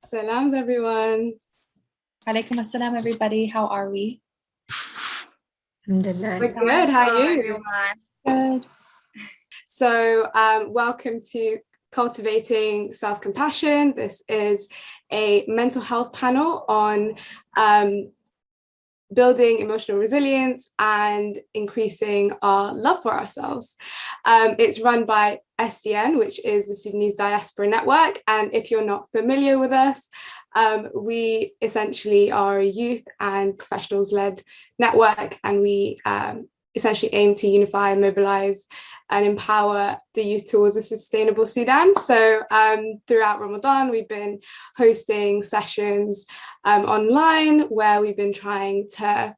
Salams, everyone. Alaikum assalam, everybody. How are we? We're good. How are you? Good. So, welcome to Cultivating Self-Compassion. This is a mental health panel on building emotional resilience and increasing our love for ourselves. It's run by SDN, which is the Sudanese Diaspora Network. And if you're not familiar with us, we essentially are a youth and professionals-led network, and we essentially aim to unify, mobilize, and empower the youth towards a sustainable Sudan. So throughout Ramadan, we've been hosting sessions online where we've been trying to,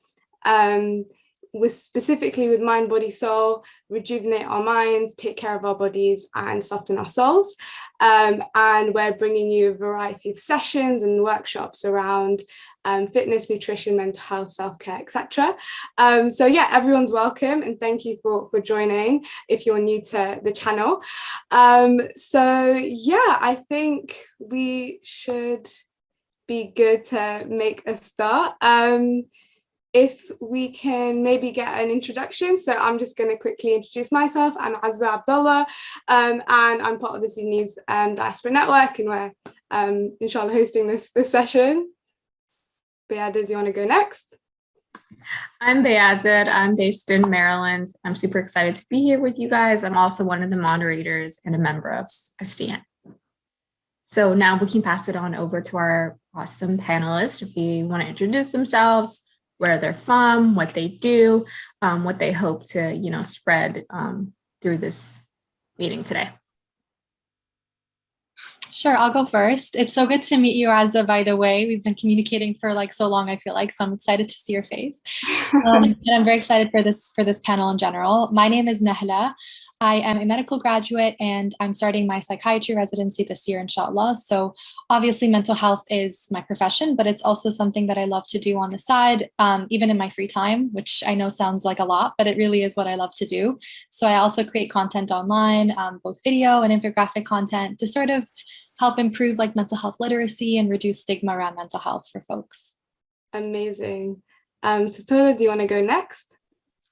specifically with mind, body, soul, rejuvenate our minds, take care of our bodies, and soften our souls. And we're bringing you a variety of sessions and workshops around fitness, nutrition, mental health, self-care, etc. So yeah, everyone's welcome, and thank you for joining if you're new to the channel. So yeah, I think we should be good to make a start. If we can maybe get an introduction. So I'm just going to quickly introduce myself. I'm Azza Abdullah, and I'm part of the Sudanese Diaspora Network, and we're inshallah hosting this session. Beader, do you want to go next? I'm Beader. I'm based in Maryland. I'm super excited to be here with you guys. I'm also one of the moderators and a member of SDN. So now we can pass it on over to our awesome panelists if they want to introduce themselves, where they're from, what they do, what they hope to, spread through this meeting today. Sure, I'll go first. It's so good to meet you, Azza, by the way. We've been communicating for so long, I feel like, so I'm excited to see your face. And I'm very excited for this panel in general. My name is Nahla. I am a medical graduate and I'm starting my psychiatry residency this year, inshallah. So obviously mental health is my profession, but it's also something that I love to do on the side, even in my free time, which I know sounds like a lot, but it really is what I love to do. So I also create content online, both video and infographic content, to sort of help improve mental health literacy and reduce stigma around mental health for folks. Amazing. So Tola, do you want to go next?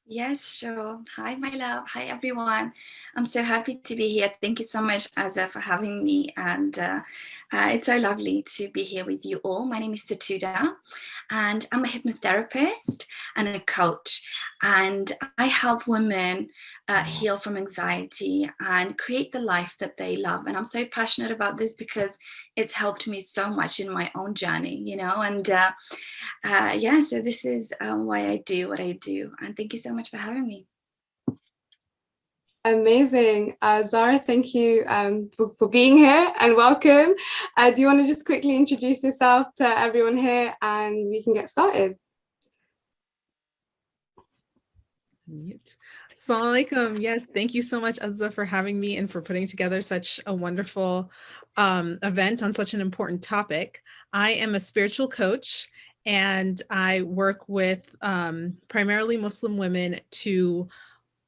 Yes, sure. Hi, my love. Hi, everyone. I'm so happy to be here. Thank you so much, Azza, for having me. And it's so lovely to be here with you all. My name is Tatuda, and I'm a hypnotherapist and a coach. And I help women heal from anxiety and create the life that they love. And I'm so passionate about this because it's helped me so much in my own journey, And yeah, so this is why I do what I do. And thank you so much for having me. Amazing. Zara, thank you for being here and welcome. Do you want to just quickly introduce yourself to everyone here and we can get started? Assalamu alaikum. Yes, thank you so much, Azza, for having me and for putting together such a wonderful event on such an important topic. I am a spiritual coach and I work with primarily Muslim women to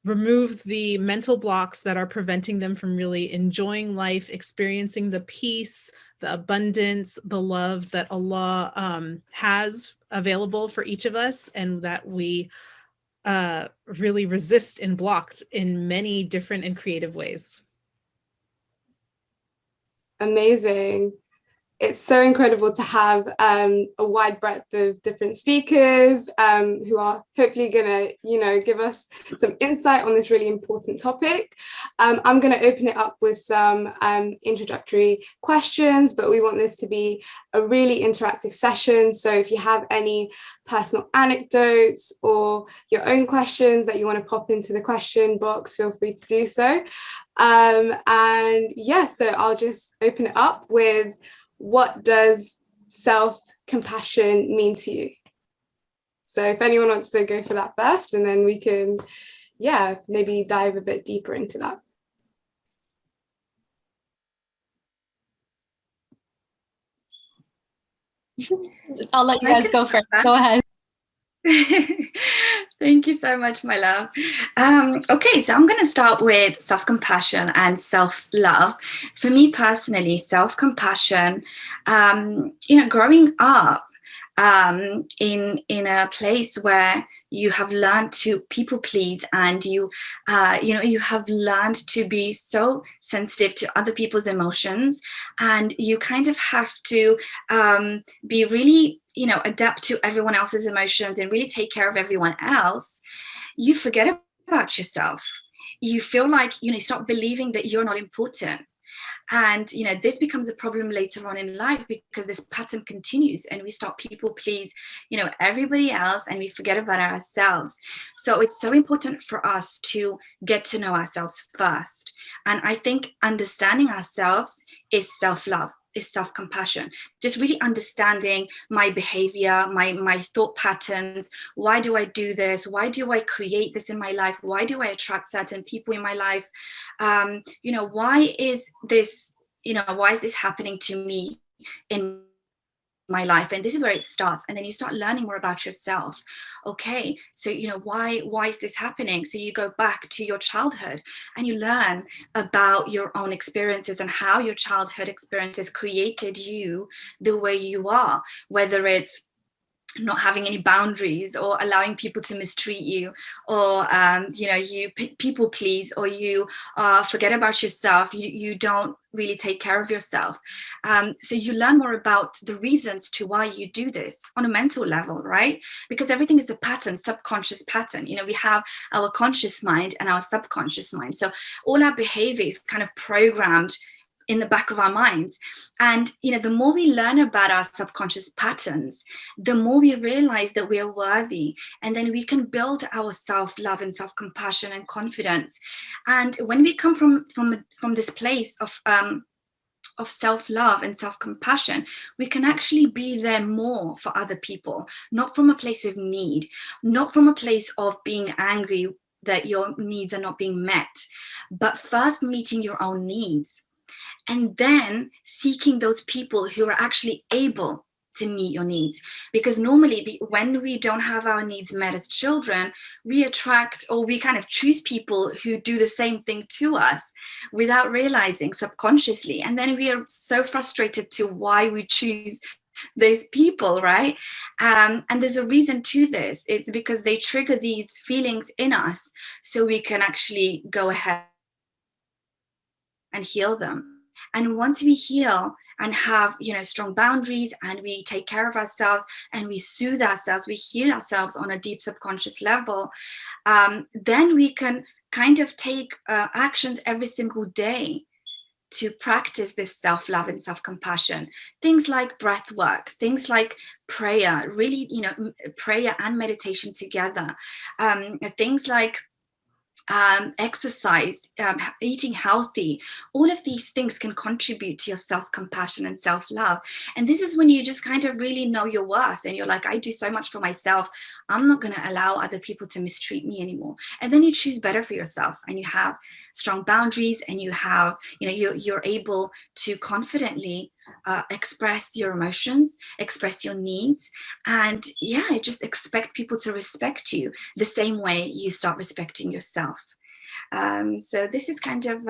remove the mental blocks that are preventing them from really enjoying life, experiencing the peace, the abundance, the love that Allah has available for each us, and that we really resist and blocked in many different and creative ways. Amazing. It's so incredible to have a wide breadth of different speakers who are hopefully going to, give us some insight on this really important topic. I'm going to open it up with some introductory questions, but we want this to be a really interactive session. So if you have any personal anecdotes or your own questions that you want to pop into the question box, feel free to do so. And yeah, so I'll just open it up with, what does self-compassion mean to you? So if anyone wants to go for that first, and then we can, maybe dive a bit deeper into that. I'll let you guys go first. Go ahead. Thank you so much, my love. Okay, so I'm going to start with self-compassion and self-love. For me personally, self-compassion, growing up in a place where you have learned to people please, and you have learned to be so sensitive to other people's emotions, and you kind of have to be really adapt to everyone else's emotions and really take care of everyone else. You forget about yourself. You feel like stop believing that you're not important. And this becomes a problem later on in life, because this pattern continues and we start people please everybody else, and we forget about ourselves. So it's so important for us to get to know ourselves first. And I think understanding ourselves is self-love, is self-compassion. Just really understanding my behavior, my thought patterns. Why do I do this? Why do I create this in my life? Why do I attract certain people in my life? Why is this happening to me in my life? And this is where it starts. And then you start learning more about yourself. Okay, so why is this happening? So you go back to your childhood and you learn about your own experiences and how your childhood experiences created you the way you are, whether it's not having any boundaries, or allowing people to mistreat you, or you people please, or you forget about yourself. You don't really take care of yourself. So you learn more about the reasons to why you do this on a mental level, right? Because everything is a pattern, subconscious pattern. We have our conscious mind and our subconscious mind. So all our behavior is kind of programmed in the back of our minds. And the more we learn about our subconscious patterns, the more we realize that we are worthy, and then we can build our self-love and self-compassion and confidence. And when we come from this place of self-love and self-compassion, we can actually be there more for other people, not from a place of need, not from a place of being angry that your needs are not being met, but first meeting your own needs, and then seeking those people who are actually able to meet your needs. Because normally when we don't have our needs met as children, we attract, or we kind of choose people who do the same thing to us without realizing, subconsciously. And then we are so frustrated to why we choose those people, right? And there's a reason to this. It's because they trigger these feelings in us, so we can actually go ahead and heal them. And once we heal and have strong boundaries, and we take care of ourselves, and we soothe ourselves, we heal ourselves on a deep subconscious level, then we can kind of take actions every single day to practice this self-love and self-compassion. Things like breath work, things like prayer, really, prayer and meditation together. Things like exercise, eating healthy. All of these things can contribute to your self-compassion and self-love. And this is when you just kind of really know your worth, and you're like, I do so much for myself. I'm not going to allow other people to mistreat me anymore. And then you choose better for yourself, and you have strong boundaries, and you have, you're able to confidently express your emotions, express your needs, and just expect people to respect you the same way you start respecting yourself. So this is kind of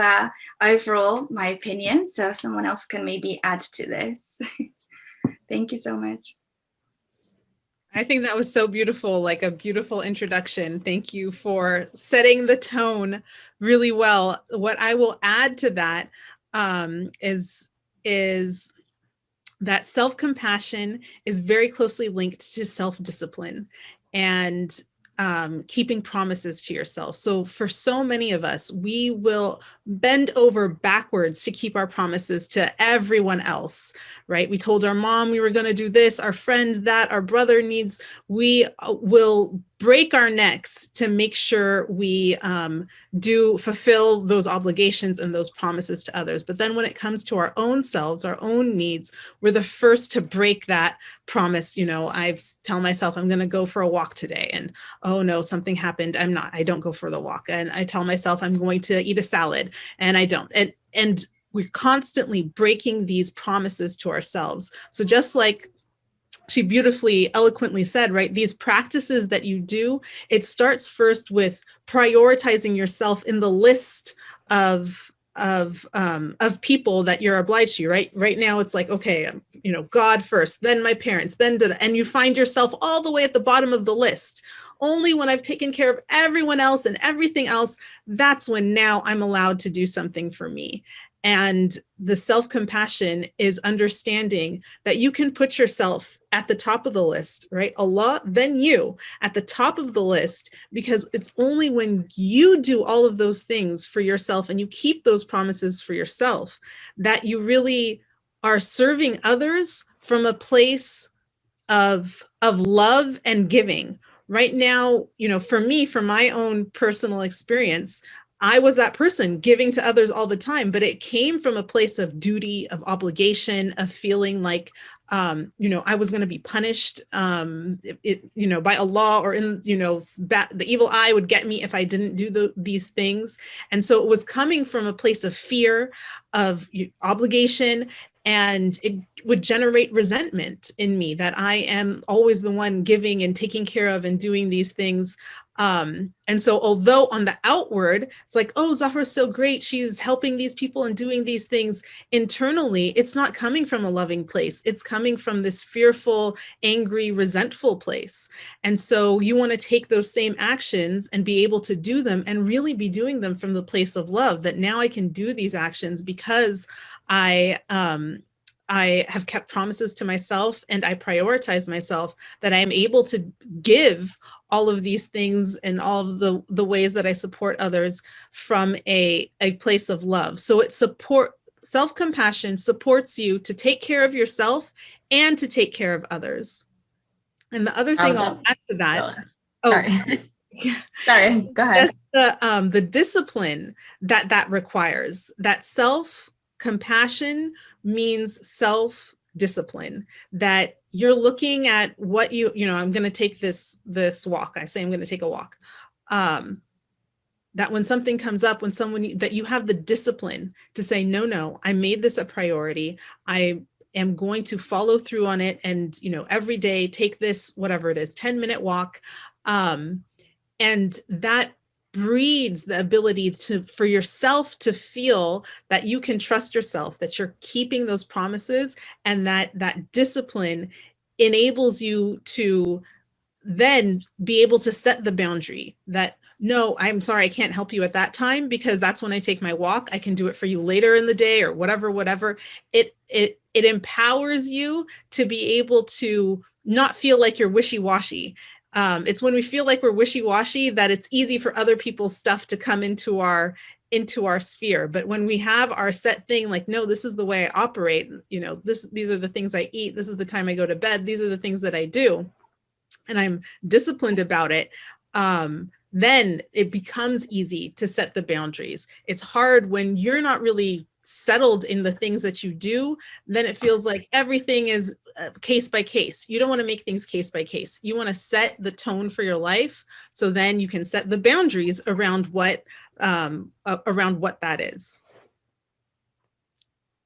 overall my opinion. So someone else can maybe add to this. Thank you so much. I think that was so beautiful, like a beautiful introduction. Thank you for setting the tone really well. What I will add to that is that self-compassion is very closely linked to self-discipline and keeping promises to yourself. So for so many of us, we will bend over backwards to keep our promises to everyone else, right? We told our mom we were going to do this, our friends that, our brother needs. We will break our necks to make sure we do fulfill those obligations and those promises to others. But then when it comes to our own selves, our own needs, we're the first to break that promise. I tell myself I'm going to go for a walk today, and oh no, something happened. I don't go for the walk. And I tell myself I'm going to eat a salad, and I don't. And we're constantly breaking these promises to ourselves. So just like she beautifully, eloquently said, right? These practices that you do, it starts first with prioritizing yourself in the list of people that you're obliged to, right? Right now, it's like, okay, God first, then my parents, then and you find yourself all the way at the bottom of the list. Only when I've taken care of everyone else and everything else, that's when now I'm allowed to do something for me. And the self-compassion is understanding that you can put yourself at the top of the list, right? Allah, then you at the top of the list, because it's only when you do all of those things for yourself and you keep those promises for yourself that you really are serving others from a place of love and giving. Right now, for me, from my own personal experience, I was that person giving to others all the time, but it came from a place of duty, of obligation, of feeling like, I was going to be punished, by Allah, or the evil eye would get me if I didn't do these things. And so it was coming from a place of fear, of obligation, and it would generate resentment in me that I am always the one giving and taking care of and doing these things. And so although on the outward, it's like, oh, Zahra's so great, she's helping these people and doing these things, internally, it's not coming from a loving place. It's coming from this fearful, angry, resentful place. And so you want to take those same actions and be able to do them and really be doing them from the place of love, that now I can do these actions because I have kept promises to myself and I prioritize myself, that I am able to give all of these things and all of the ways that I support others from a place of love. So self-compassion supports you to take care of yourself and to take care of others. And the other thing I'll add to that, sorry, go ahead. Just the discipline that requires. That self-compassion means self-discipline, that you're looking at what I'm going to take this walk. I say I'm going to take a walk. That when something comes up, that you have the discipline to say, no, I made this a priority. I am going to follow through on it. And, every day take this, whatever it is, 10-minute walk. And that breeds the ability for yourself to feel that you can trust yourself, that you're keeping those promises, and that discipline enables you to then be able to set the boundary that, no, I'm sorry, I can't help you at that time because that's when I take my walk. I can do it for you later in the day or whatever. It empowers you to be able to not feel like you're wishy-washy. It's when we feel like we're wishy-washy that it's easy for other people's stuff to come into our sphere. But when we have our set thing, like, no, this is the way I operate, these are the things I eat, this is the time I go to bed, these are the things that I do, and I'm disciplined about it, then it becomes easy to set the boundaries. It's hard when you're not really settled in the things that you do. Then it feels like everything is case by case. You don't want to make things case by case. You want to set the tone for your life, so then you can set the boundaries around what that is.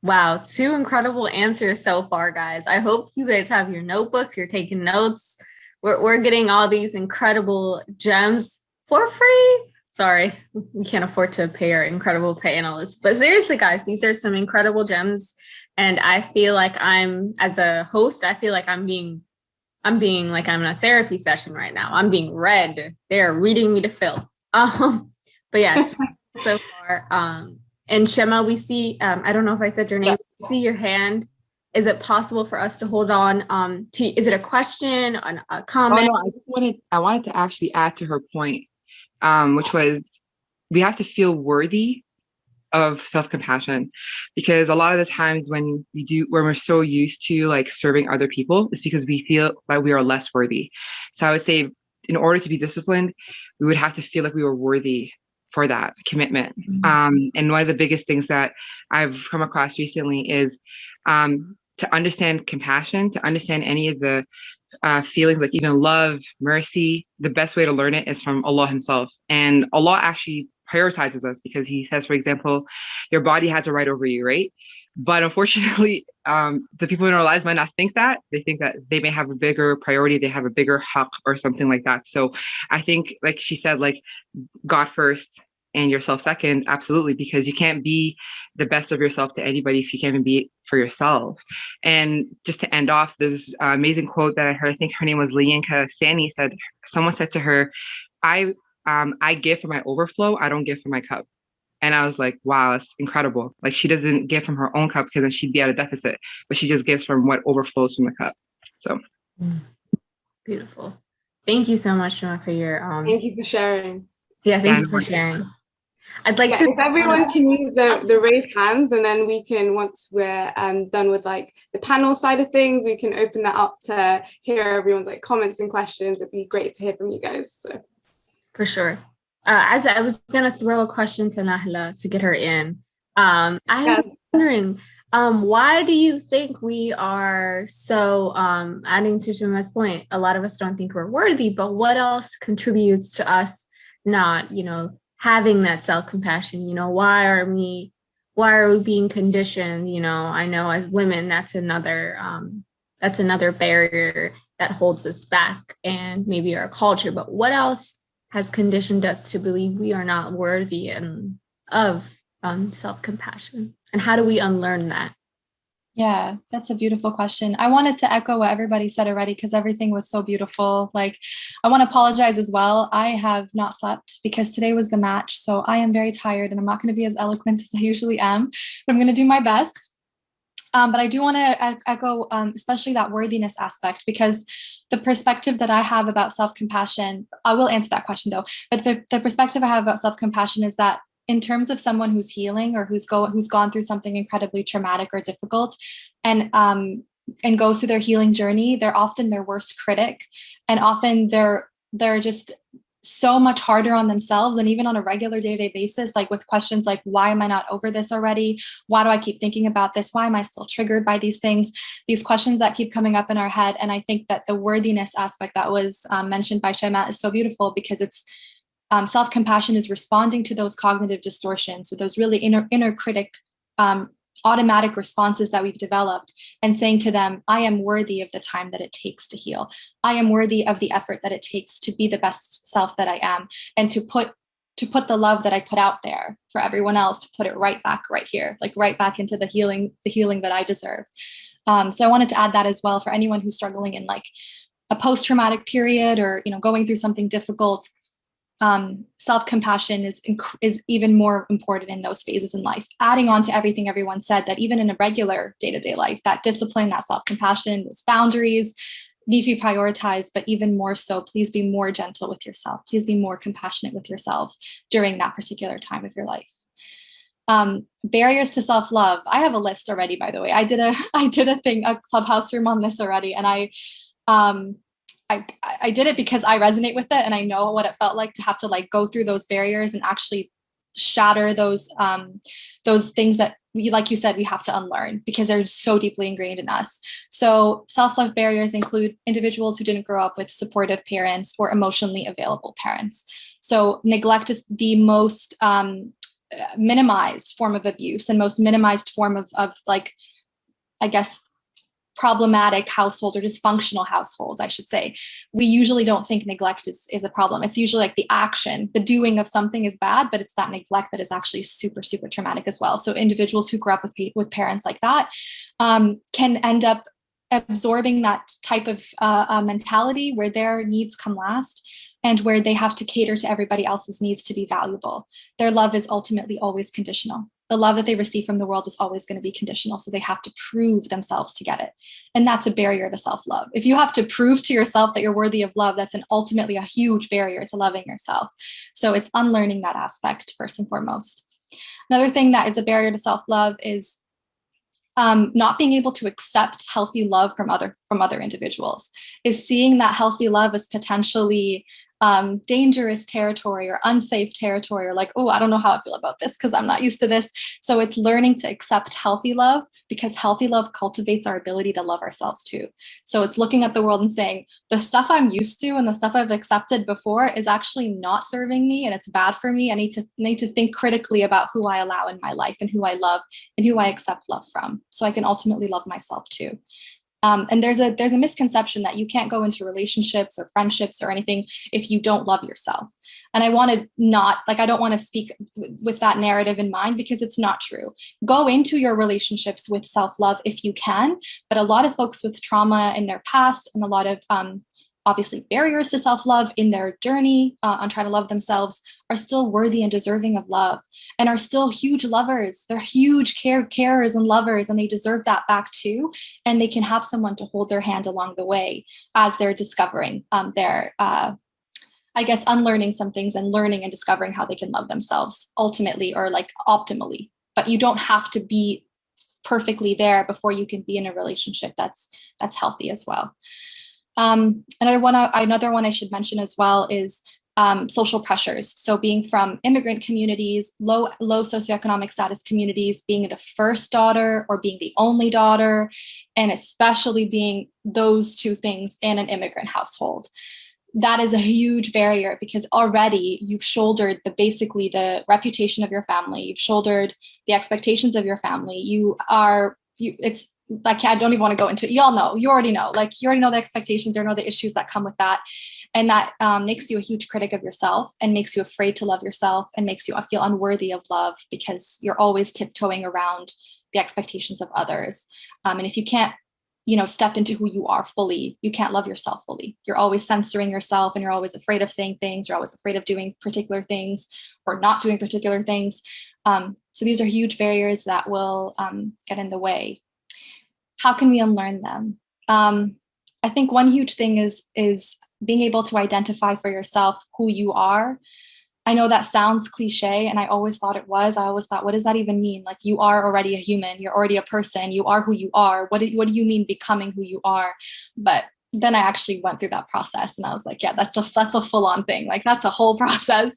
Wow, 2 incredible answers so far, guys. I hope you guys have your notebooks, you're taking notes. We're getting all these incredible gems for free. Sorry, we can't afford to pay our incredible panelists. But seriously, guys, these are some incredible gems. And I feel like as a host, I feel like I'm being like I'm in a therapy session right now. I'm being read. They're reading me to filth. But yeah, so far. And Shema, we see, I don't know if I said your name, yeah. We see your hand. Is it possible for us to hold on is it a question, a comment? Oh, no, I wanted to actually add to her point, which was we have to feel worthy of self-compassion, because a lot of the times when we're so used to like serving other people, it's because we feel like we are less worthy. So I would say in order to be disciplined, we would have to feel like we were worthy for that commitment. Mm-hmm. And one of the biggest things that I've come across recently is to understand compassion, to understand any of the feelings like even love, mercy. The best way to learn it is from Allah himself. And Allah actually prioritizes us because he says, for example, your body has a right over you, right? But unfortunately, the people in our lives might not think that. They think that they may have a bigger priority, they have a bigger haq or something like that. So I think, like she said, like God first and yourself second, absolutely, because you can't be the best of yourself to anybody if you can't even be it for yourself. And just to end off, this amazing quote that I heard, I think her name was Leanka Sani, said, someone said to her, I give from my overflow, I don't give from my cup. And I was like, wow, that's incredible. Like, she doesn't give from her own cup because then she'd be at a deficit, but she just gives from what overflows from the cup. So beautiful. Thank you so much, Shema, for your Thank you for sharing. yeah, thank you for sharing. I'd like to, if everyone can use the raised hands, and then we can, once we're done with like the panel side of things, we can open that up to hear everyone's like comments and questions. It'd be great to hear from you guys. So for sure. As I was gonna throw a question to Nahla to get her in. I was wondering, why do you think we are so, adding to Shema's point, a lot of us don't think we're worthy, but what else contributes to us not, having that self-compassion? Why are we being conditioned? I know as women, that's another barrier that holds us back, and maybe our culture, but what else has conditioned us to believe we are not worthy of self-compassion? And how do we unlearn that? Yeah, that's a beautiful question. I wanted to echo what everybody said already because everything was so beautiful. Like, I want to apologize as well. I have not slept because today was the match. So I am very tired and I'm not going to be as eloquent as I usually am, but I'm going to do my best. But I do want to echo, especially that worthiness aspect, because the perspective that I have about self-compassion, I will answer that question though, but the perspective I have about self-compassion is that in terms of someone who's healing or who's gone through something incredibly traumatic or difficult and goes through their healing journey, they're often their worst critic. And often they're just so much harder on themselves, and even on a regular day-to-day basis, like with questions like, why am I not over this already? Why do I keep thinking about this? Why am I still triggered by these things? These questions that keep coming up in our head. And I think that the worthiness aspect that was mentioned by Shema is so beautiful, because it's self-compassion is responding to those cognitive distortions, so those really inner critic automatic responses that we've developed, and saying to them, I am worthy of the time that it takes to heal. I am worthy of the effort that it takes to be the best self that I am, and to put the love that I put out there for everyone else, to put it right back right here, like right back into the healing that I deserve. So I wanted to add that as well for anyone who's struggling in like a post-traumatic period, or going through something difficult. Self-compassion is even more important in those phases in life. Adding on to everything everyone said, that even in a regular day-to-day life, that discipline, that self-compassion, those boundaries need to be prioritized, but even more so, please be more gentle with yourself. Please be more compassionate with yourself during that particular time of your life. Barriers to self-love. I have a list already, by the way. I did a clubhouse room on this already, and I did it because I resonate with it, and I know what it felt like to have to like go through those barriers and actually shatter those things that like you said, we have to unlearn because they're so deeply ingrained in us. So self-love barriers include individuals who didn't grow up with supportive parents or emotionally available parents. So neglect is the most minimized form of abuse and most minimized form of like, I guess, problematic households or dysfunctional households, I should say. We usually don't think neglect is a problem. It's usually like the action, the doing of something is bad, but it's that neglect that is actually super, super traumatic as well. So individuals who grew up with parents like that can end up absorbing that type of mentality where their needs come last, and where they have to cater to everybody else's needs to be valuable. Their love is ultimately always conditional. The love that they receive from the world is always going to be conditional. So they have to prove themselves to get it. And that's a barrier to self-love. If you have to prove to yourself that you're worthy of love, that's ultimately a huge barrier to loving yourself. So it's unlearning that aspect first and foremost. Another thing that is a barrier to self-love is not being able to accept healthy love from other individuals, is seeing that healthy love as potentially dangerous territory or unsafe territory, or like, oh, I don't know how I feel about this because I'm not used to this. So it's learning to accept healthy love, because healthy love cultivates our ability to love ourselves too. So it's looking at the world and saying, the stuff I'm used to and the stuff I've accepted before is actually not serving me and it's bad for me. I need to think critically about who I allow in my life and who I love and who I accept love from, so I can ultimately love myself too. And there's a misconception that you can't go into relationships or friendships or anything if you don't love yourself. And I want to not, like, I don't want to speak with that narrative in mind, because it's not true. Go into your relationships with self-love if you can, but a lot of folks with trauma in their past and a lot of obviously barriers to self-love in their journey on trying to love themselves are still worthy and deserving of love, and are still huge lovers. They're huge carers and lovers, and they deserve that back too. And they can have someone to hold their hand along the way as they're discovering their, I guess, unlearning some things and learning and discovering how they can love themselves ultimately, or like optimally. But you don't have to be perfectly there before you can be in a relationship that's healthy as well. Another one I should mention as well is social pressures. So being from immigrant communities, low socioeconomic status communities, being the first daughter or being the only daughter, and especially being those two things in an immigrant household. That is a huge barrier, because already you've shouldered basically the reputation of your family. You've shouldered the expectations of your family. It's like, I don't even want to go into it. You already know the expectations, you know the issues that come with that. And that makes you a huge critic of yourself and makes you afraid to love yourself and makes you feel unworthy of love, because you're always tiptoeing around the expectations of others. And if you can't, step into who you are fully, you can't love yourself fully. You're always censoring yourself, and you're always afraid of saying things. You're always afraid of doing particular things or not doing particular things. So these are huge barriers that will get in the way. How can we unlearn them? I think one huge thing is being able to identify for yourself who you are. I know that sounds cliche, and I always thought it was. I always thought, what does that even mean? Like, you are already a human. You're already a person. You are who you are. What do you mean becoming who you are? But then I actually went through that process, and I was like, yeah, that's a full-on thing. Like, that's a whole process.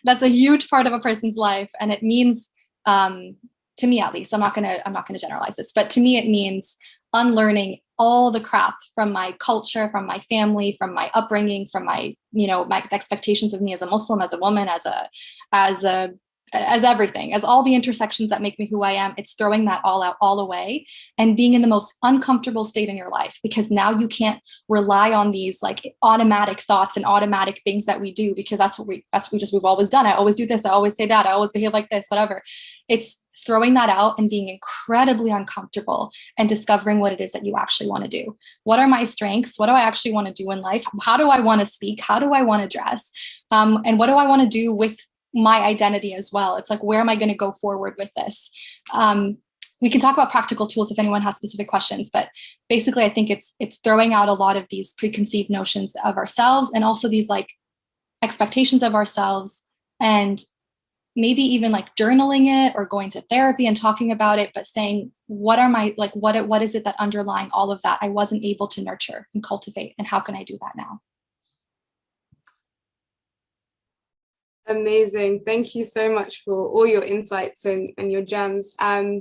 That's a huge part of a person's life, and it means, to me at least, I'm not gonna generalize this, but to me it means unlearning all the crap from my culture, from my family, from my upbringing, from my my expectations of me as a Muslim, as a woman, as everything, as all the intersections that make me who I am. It's throwing that all out, all away, and being in the most uncomfortable state in your life, because now you can't rely on these like automatic thoughts and automatic things that we do, because we've always done. I always do this. I always say that. I always behave like this, whatever. It's throwing that out and being incredibly uncomfortable and discovering what it is that you actually want to do. What are my strengths? What do I actually want to do in life? How do I want to speak? How do I want to dress? And what do I want to do with my identity as well? It's like, where am I going to go forward with this? We can talk about practical tools if anyone has specific questions, but basically I think it's throwing out a lot of these preconceived notions of ourselves, and also these like expectations of ourselves, and maybe even like journaling it or going to therapy and talking about it, but saying, what is it that underlying all of that I wasn't able to nurture and cultivate, and how can I do that now? Amazing. Thank you so much for all your insights and your gems. I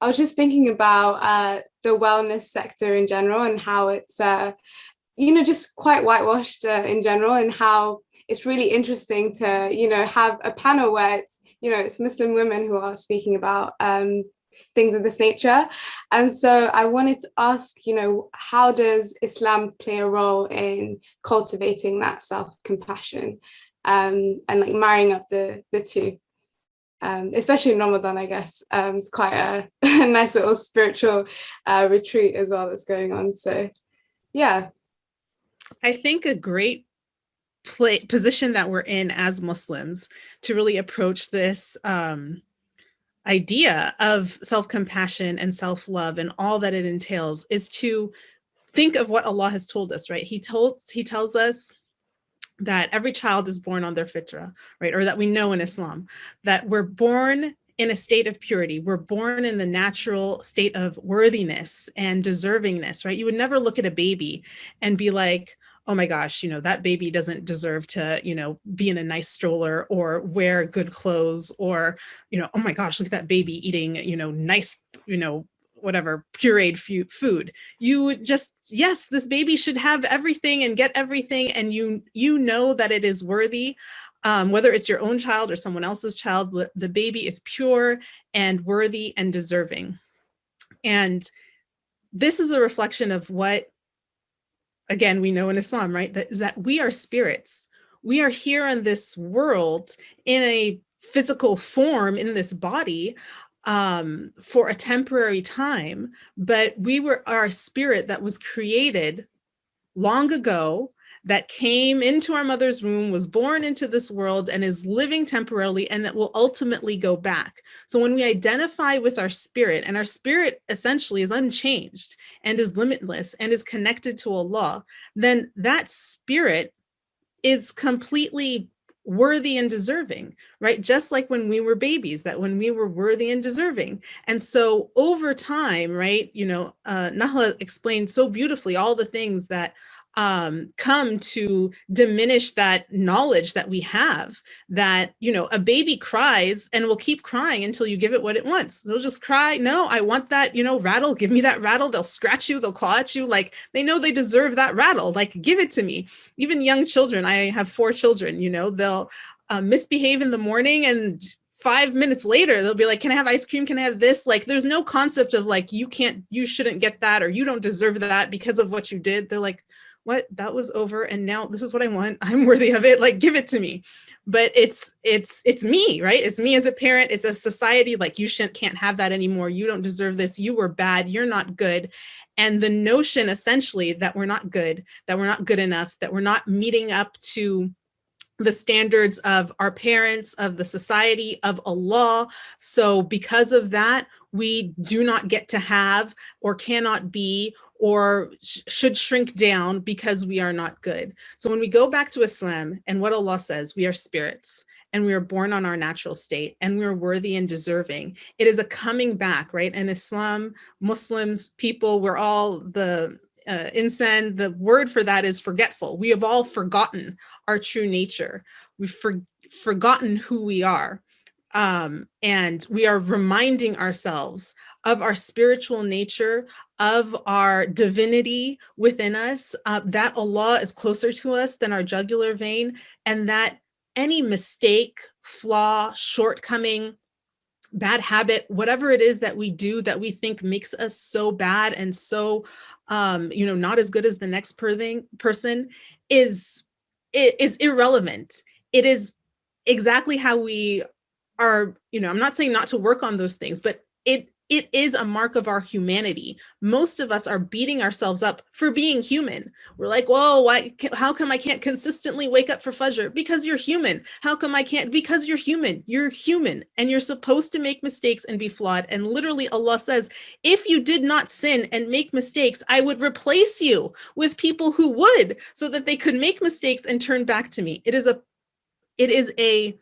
was just thinking about the wellness sector in general, and how it's just quite whitewashed in general, and how it's really interesting to have a panel where it's Muslim women who are speaking about things of this nature. And so I wanted to ask, how does Islam play a role in cultivating that self-compassion, and like marrying up the two, especially in Ramadan, I guess. It's quite a nice little spiritual retreat as well that's going on. So yeah. I think a great position that we're in as Muslims to really approach this idea of self-compassion and self-love and all that it entails is to think of what Allah has told us, right? He tells us that every child is born on their fitrah, right? Or that we know in Islam, that we're born in a state of purity. We're born in the natural state of worthiness and deservingness, right? You would never look at a baby and be like, oh my gosh, that baby doesn't deserve to, be in a nice stroller or wear good clothes, or, oh my gosh, look at that baby eating, nice, whatever pureed food. You would just, yes, this baby should have everything and get everything. And you know that it is worthy. Whether it's your own child or someone else's child, the baby is pure and worthy and deserving. And this is a reflection of what, again, we know in Islam, right? That is that we are spirits. We are here in this world in a physical form, in this body, for a temporary time, but we were our spirit that was created long ago, that came into our mother's womb, was born into this world, and is living temporarily, and it will ultimately go back. So when we identify with our spirit, and our spirit essentially is unchanged and is limitless and is connected to Allah, then that spirit is completely worthy and deserving, right? Just like when we were babies, that when we were worthy and deserving. And so over time, right, Nahla explained so beautifully all the things that come to diminish that knowledge that we have, that, a baby cries and will keep crying until you give it what it wants. They'll just cry. No, I want that, rattle. Give me that rattle. They'll scratch you. They'll claw at you. Like, they know they deserve that rattle. Like, give it to me. Even young children, I have 4 children, they'll misbehave in the morning, and 5 minutes later, they'll be like, can I have ice cream? Can I have this? Like, there's no concept of like, you shouldn't get that, or you don't deserve that because of what you did. They're like, what? That was over. And now this is what I want. I'm worthy of it. Like, give it to me. But it's me, right? It's me as a parent. It's a society like, you can't have that anymore. You don't deserve this. You were bad. You're not good. And the notion essentially that we're not good, that we're not good enough, that we're not meeting up to the standards of our parents, of the society, of Allah. So because of that, we do not get to have, or cannot be, or should shrink down because we are not good. So when we go back to Islam and what Allah says, we are spirits, and we are born on our natural state, and we are worthy and deserving. It is a coming back, right? And Islam, Muslims, people, we're all the insan, the word for that is forgetful. We have all forgotten our true nature. We've forgotten who we are. And we are reminding ourselves of our spiritual nature, of our divinity within us, that Allah is closer to us than our jugular vein, and that any mistake, flaw, shortcoming, bad habit, whatever it is that we do that we think makes us so bad and so not as good as the next person is irrelevant. It is exactly how we are. I'm not saying not to work on those things, but it is a mark of our humanity. Most of us are beating ourselves up for being human. We're like, whoa, how come I can't consistently wake up for Fajr? Because you're human. How come I can't? Because you're human. You're human, and you're supposed to make mistakes and be flawed. And literally Allah says, if you did not sin and make mistakes, I would replace you with people who would, so that they could make mistakes and turn back to me. It is a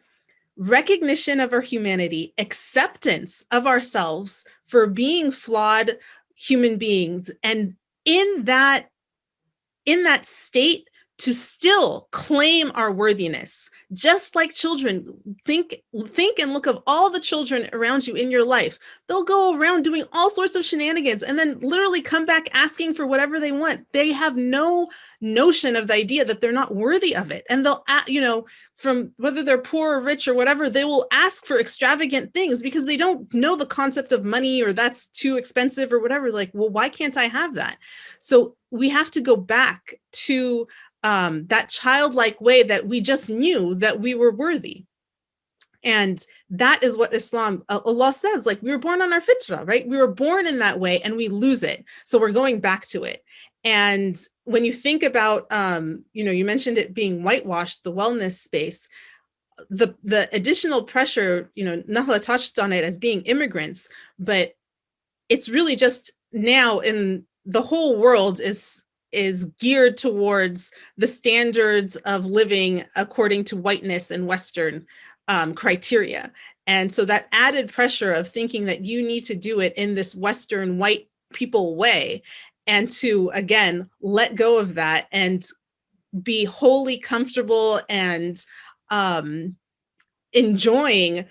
recognition of our humanity, acceptance of ourselves for being flawed human beings, and in that state, to still claim our worthiness. Just like children, think and look of all the children around you in your life. They'll go around doing all sorts of shenanigans and then literally come back asking for whatever they want. They have no notion of the idea that they're not worthy of it. And they'll, from whether they're poor or rich or whatever, they will ask for extravagant things because they don't know the concept of money, or that's too expensive or whatever. Like, well, why can't I have that? So we have to go back to that childlike way that we just knew that we were worthy. And that is what Islam, Allah says, like, we were born on our fitrah, right? We were born in that way and we lose it. So we're going back to it. And when you think about, you mentioned it being whitewashed, the wellness space, the additional pressure, Nahla touched on it as being immigrants, but it's really just now in the whole world is geared towards the standards of living according to whiteness and Western criteria. And so that added pressure of thinking that you need to do it in this Western white people way, and to, again, let go of that and be wholly comfortable and enjoying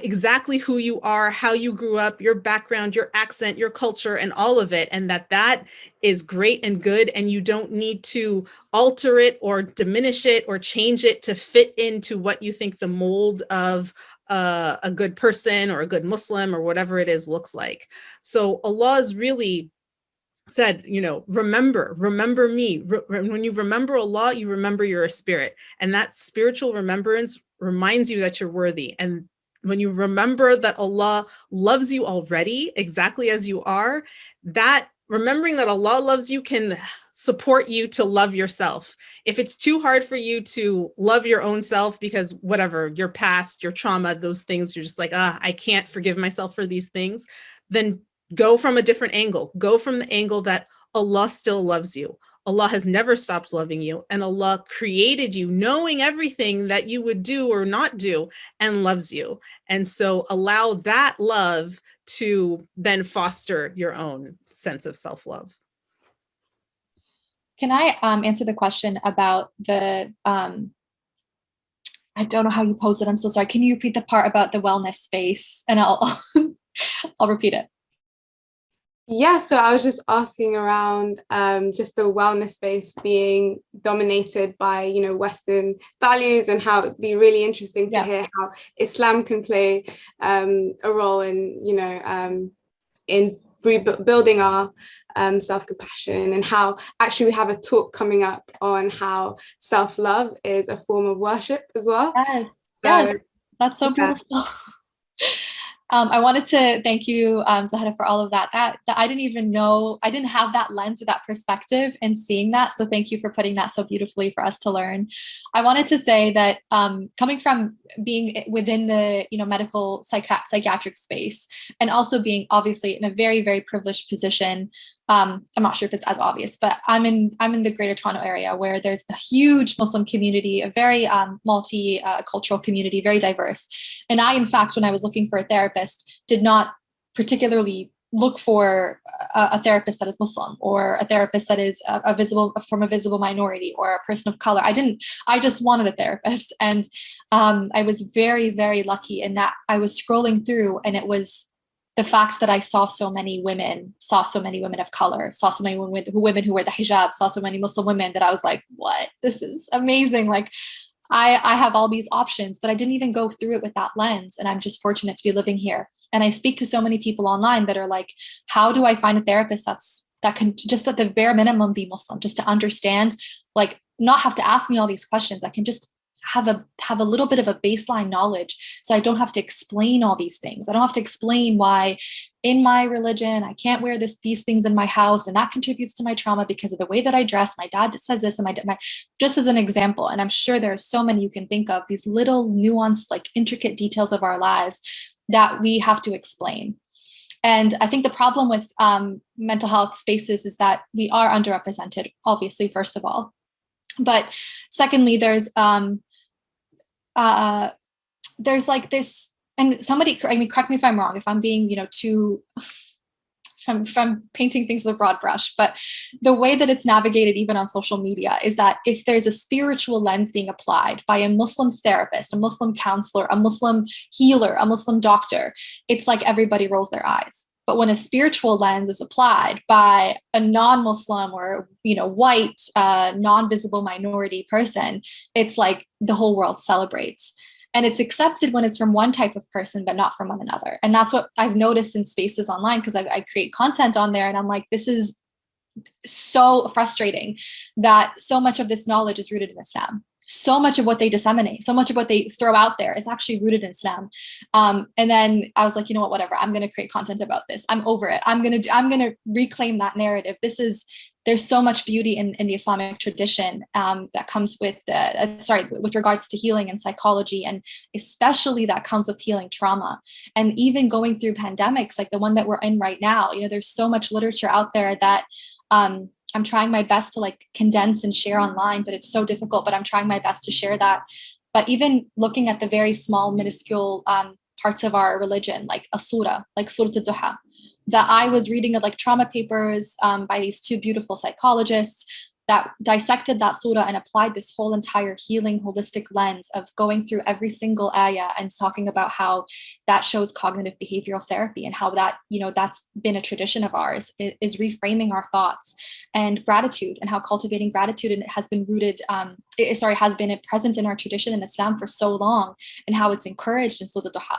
exactly who you are, how you grew up, your background, your accent, your culture, and all of it. And that is great and good. And you don't need to alter it or diminish it or change it to fit into what you think the mold of a good person or a good Muslim or whatever it is looks like. So Allah is really said, remember me. When you remember Allah, you remember you're a spirit. And that spiritual remembrance reminds you that you're worthy. And when you remember that Allah loves you already, exactly as you are, that remembering that Allah loves you can support you to love yourself. If it's too hard for you to love your own self because whatever, your past, your trauma, those things, you're just like, I can't forgive myself for these things, then go from a different angle. Go from the angle that Allah still loves you. Allah has never stopped loving you, and Allah created you knowing everything that you would do or not do and loves you. And so allow that love to then foster your own sense of self-love. Can I answer the question about the, I don't know how you posed it, I'm so sorry. Can you repeat the part about the wellness space? And I'll repeat it. Yeah, so I was just asking around just the wellness space being dominated by, Western values, and how it'd be really interesting to hear how Islam can play a role in, in building our self-compassion, and how actually we have a talk coming up on how self-love is a form of worship as well. Yes, that's so beautiful. I wanted to thank you, Zahra, for all of that. That I didn't even know, I didn't have that lens or that perspective and seeing that. So thank you for putting that so beautifully for us to learn. I wanted to say that coming from being within the medical psychiatric space, and also being obviously in a very, very privileged position. I'm not sure if it's as obvious, but I'm in the Greater Toronto area, where there's a huge Muslim community, a very multi-cultural community, very diverse. And I, in fact, when I was looking for a therapist, did not particularly look for a therapist that is Muslim, or a therapist that is from a visible minority, or a person of color. I just wanted a therapist. And I was very, very lucky in that I was scrolling through, and it was the fact that I saw so many women of color, saw so many women who wear the hijab, saw so many Muslim women, that I was like, what? This is amazing. Like, I have all these options, but I didn't even go through it with that lens. And I'm just fortunate to be living here. And I speak to so many people online that are like, how do I find a therapist that can just at the bare minimum be Muslim, just to understand, like, not have to ask me all these questions. I can just have a little bit of a baseline knowledge, so I don't have to explain all these things. I don't have to explain why in my religion I can't wear these things in my house, and that contributes to my trauma because of the way that I dress. My dad says this, and my just as an example. And I'm sure there are so many you can think of, these little nuanced, like, intricate details of our lives that we have to explain. And I think the problem with mental health spaces is that we are underrepresented, obviously, first of all. But secondly, there's like this, and somebody, correct me if I'm wrong, if I'm being, too, from painting things with a broad brush, but the way that it's navigated even on social media is that if there's a spiritual lens being applied by a Muslim therapist, a Muslim counselor, a Muslim healer, a Muslim doctor, it's like everybody rolls their eyes. But when a spiritual lens is applied by a non-Muslim or, white, non-visible minority person, it's like the whole world celebrates. And it's accepted when it's from one type of person, but not from another. And that's what I've noticed in spaces online, because I create content on there, and I'm like, this is so frustrating that so much of this knowledge is rooted in Islam. So much of what they disseminate, so much of what they throw out there is actually rooted in Islam. And then I was like, you know what, whatever, I'm going to create content about this. I'm over it. I'm going to reclaim that narrative. There's so much beauty in the Islamic tradition that comes with with regards to healing and psychology, and especially that comes with healing trauma. And even going through pandemics like the one that we're in right now, there's so much literature out there that I'm trying my best to condense and share online, but it's so difficult, but I'm trying my best to share that. But even looking at the very small, minuscule parts of our religion, like a surah, like Surah Al-Duha, that I was reading of trauma papers by these two beautiful psychologists that dissected that surah and applied this whole entire healing holistic lens of going through every single ayah and talking about how that shows cognitive behavioral therapy and how that, that's been a tradition of ours, is reframing our thoughts, and gratitude, and how cultivating gratitude, and it has been rooted, has been present in our tradition in Islam for so long, and how it's encouraged in Surah Duha.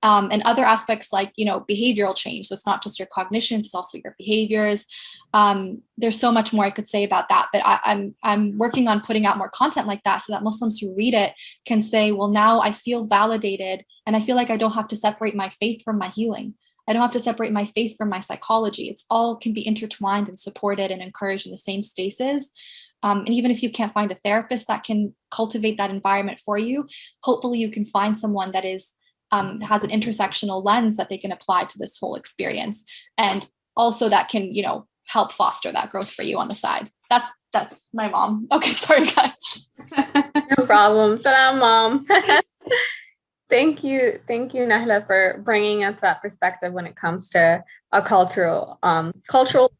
And other aspects like, behavioral change. So it's not just your cognitions, it's also your behaviors. There's so much more I could say about that, but I'm working on putting out more content like that so that Muslims who read it can say, well, now I feel validated, and I feel like I don't have to separate my faith from my healing. I don't have to separate my faith from my psychology. It's all can be intertwined and supported and encouraged in the same spaces. And even if you can't find a therapist that can cultivate that environment for you, hopefully you can find someone that is has an intersectional lens that they can apply to this whole experience, and also that can, help foster that growth for you on the side. That's my mom. Okay, sorry guys. No problem. Salam, Mom. Thank you, Nahla, for bringing us that perspective when it comes to cultural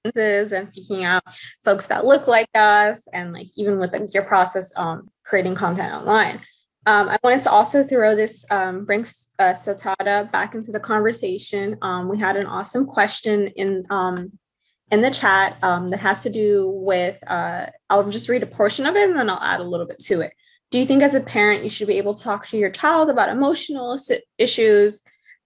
lenses and seeking out folks that look like us, and like even with your process creating content online. I wanted to also throw this, bring Satada back into the conversation. We had an awesome question in the chat that has to do with, I'll just read a portion of it and then I'll add a little bit to it. Do you think as a parent, you should be able to talk to your child about emotional issues?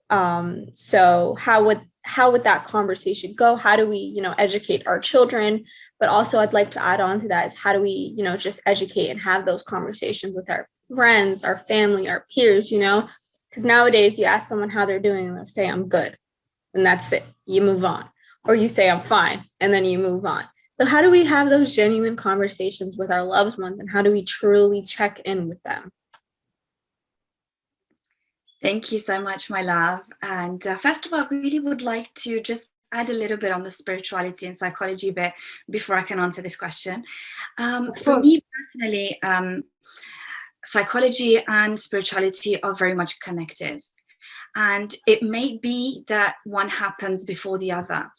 So how would that conversation go? How do we, educate our children? But also I'd like to add on to that is how do we, just educate and have those conversations with our friends, our family, our peers, because nowadays you ask someone how they're doing and they'll say, I'm good. And that's it. You move on. Or you say, I'm fine. And then you move on. So how do we have those genuine conversations with our loved ones, and how do we truly check in with them? Thank you so much, my love. And first of all, I really would like to just add a little bit on the spirituality and psychology bit before I can answer this question. For me personally, psychology and spirituality are very much connected. And it may be that one happens before the other.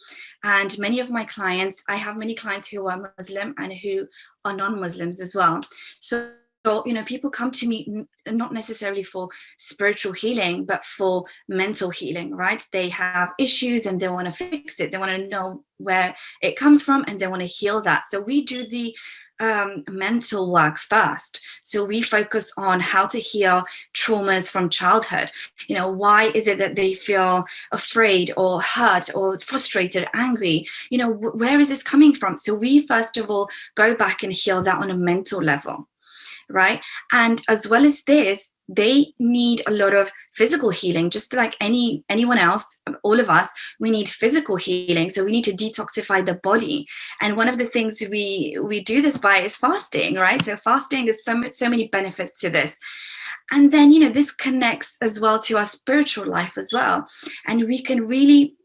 And many of my clients, I have many clients who are Muslim and who are non-Muslims as well. So, people come to me not necessarily for spiritual healing, but for mental healing, right? They have issues and they want to fix it. They want to know where it comes from and they want to heal that. So we do the mental work first. So we focus on how to heal traumas from childhood. Why is it that they feel afraid or hurt or frustrated, angry? Where is this coming from? So we first of all go back and heal that on a mental level, right? And as well as this, they need a lot of physical healing, just like anyone else, all of us, we need physical healing. So we need to detoxify the body. And one of the things we do this by is fasting, right? So fasting, there's so many benefits to this. And then, this connects as well to our spiritual life as well. And we can really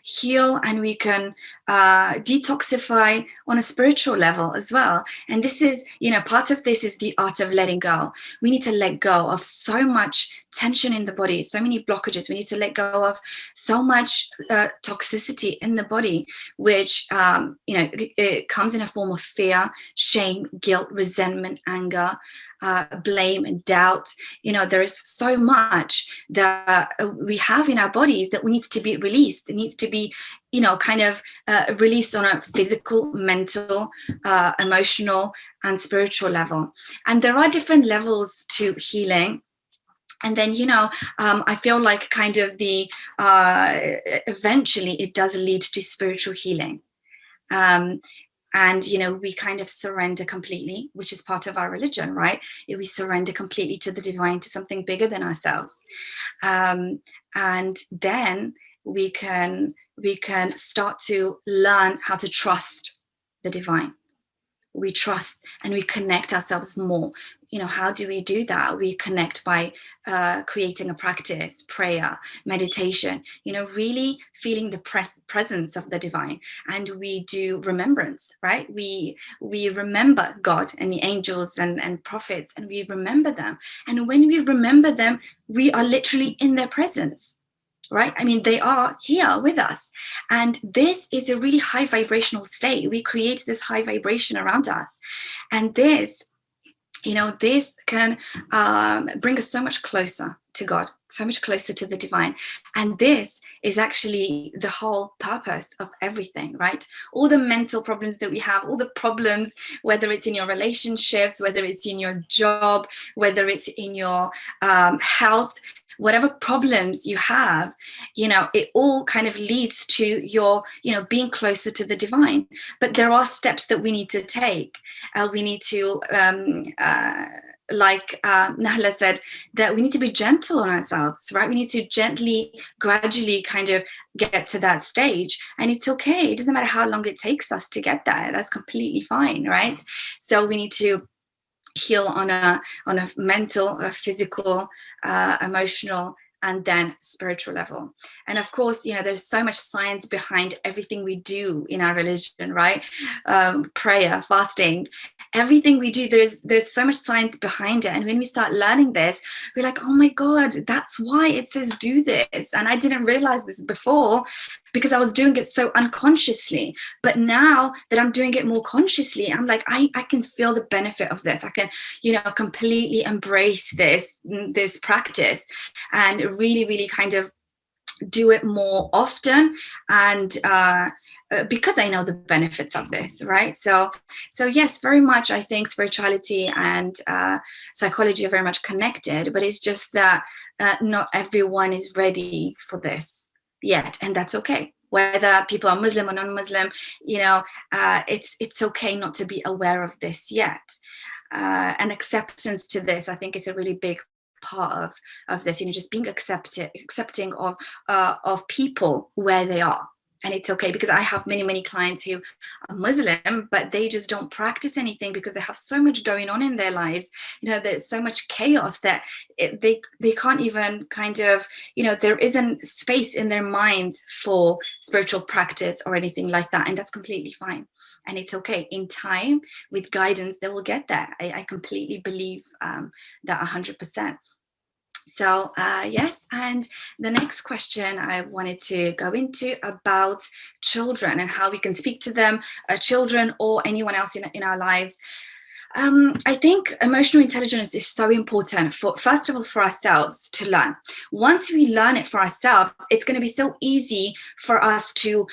heal, and we can detoxify on a spiritual level as well. And this is, part of this is the art of letting go. We need to let go of so much tension in the body, so many blockages. We need to let go of so much toxicity in the body, which, it comes in a form of fear, shame, guilt, resentment, anger, blame and doubt. There is so much that we have in our bodies that needs to be released. It needs to be, released on a physical, mental, emotional, and spiritual level. And there are different levels to healing. And then, I feel like eventually it does lead to spiritual healing. And, we kind of surrender completely, which is part of our religion, right? We surrender completely to the divine, to something bigger than ourselves. And then we can start to learn how to trust the divine. We trust and we connect ourselves more. How do we do that? We connect by creating a practice, prayer, meditation, really feeling the presence of the divine. And we do remembrance, right? We remember God and the angels and prophets, and we remember them. And when we remember them, we are literally in their presence. right? I mean, they are here with us. And this is a really high vibrational state. We create this high vibration around us. And this, you know, this can bring us so much closer to God, so much closer to the divine. And this is actually the whole purpose of everything, right? All the mental problems that we have, all the problems, whether it's in your relationships, whether it's in your job, whether it's in your health, whatever problems you have, you know, it all kind of leads to your, you know, being closer to the divine. But there are steps that we need to take. We need to, like Nahla said, that we need to be gentle on ourselves, right? We need to gently, gradually kind of get to that stage. And it's okay. It doesn't matter how long it takes us to get there. That's completely fine, right? So we need to heal on a mental, a physical, emotional, and then spiritual level. And of course, you know, there's so much science behind everything we do in our religion, right? Prayer, fasting, everything we do, there's so much science behind it. And when we start learning this, we're like, oh my God, that's why it says do this. And I didn't realize this before because I was doing it so unconsciously. But now that I'm doing it more consciously, I'm like, I can feel the benefit of this. I can, you know, completely embrace this practice and really, really kind of do it more often. And because I know the benefits of this, right? So yes, very much, I think spirituality and psychology are very much connected, but it's just that not everyone is ready for this yet, and that's okay. Whether people are Muslim or non-Muslim, you know, it's okay not to be aware of this yet. And acceptance to this, I think, is a really big part of this, you know, just being accepting of people where they are. And it's okay, because I have many clients who are Muslim, but they just don't practice anything because they have so much going on in their lives. You know, there's so much chaos that they can't even kind of, you know, there isn't space in their minds for spiritual practice or anything like that. And that's completely fine. And it's okay. In time, with guidance, they will get there. I completely believe that 100%. So yes, and the next question I wanted to go into about children and how we can speak to them, children or anyone else in our lives. I think emotional intelligence is so important, first of all, for ourselves to learn. Once we learn it for ourselves, it's going to be so easy for us to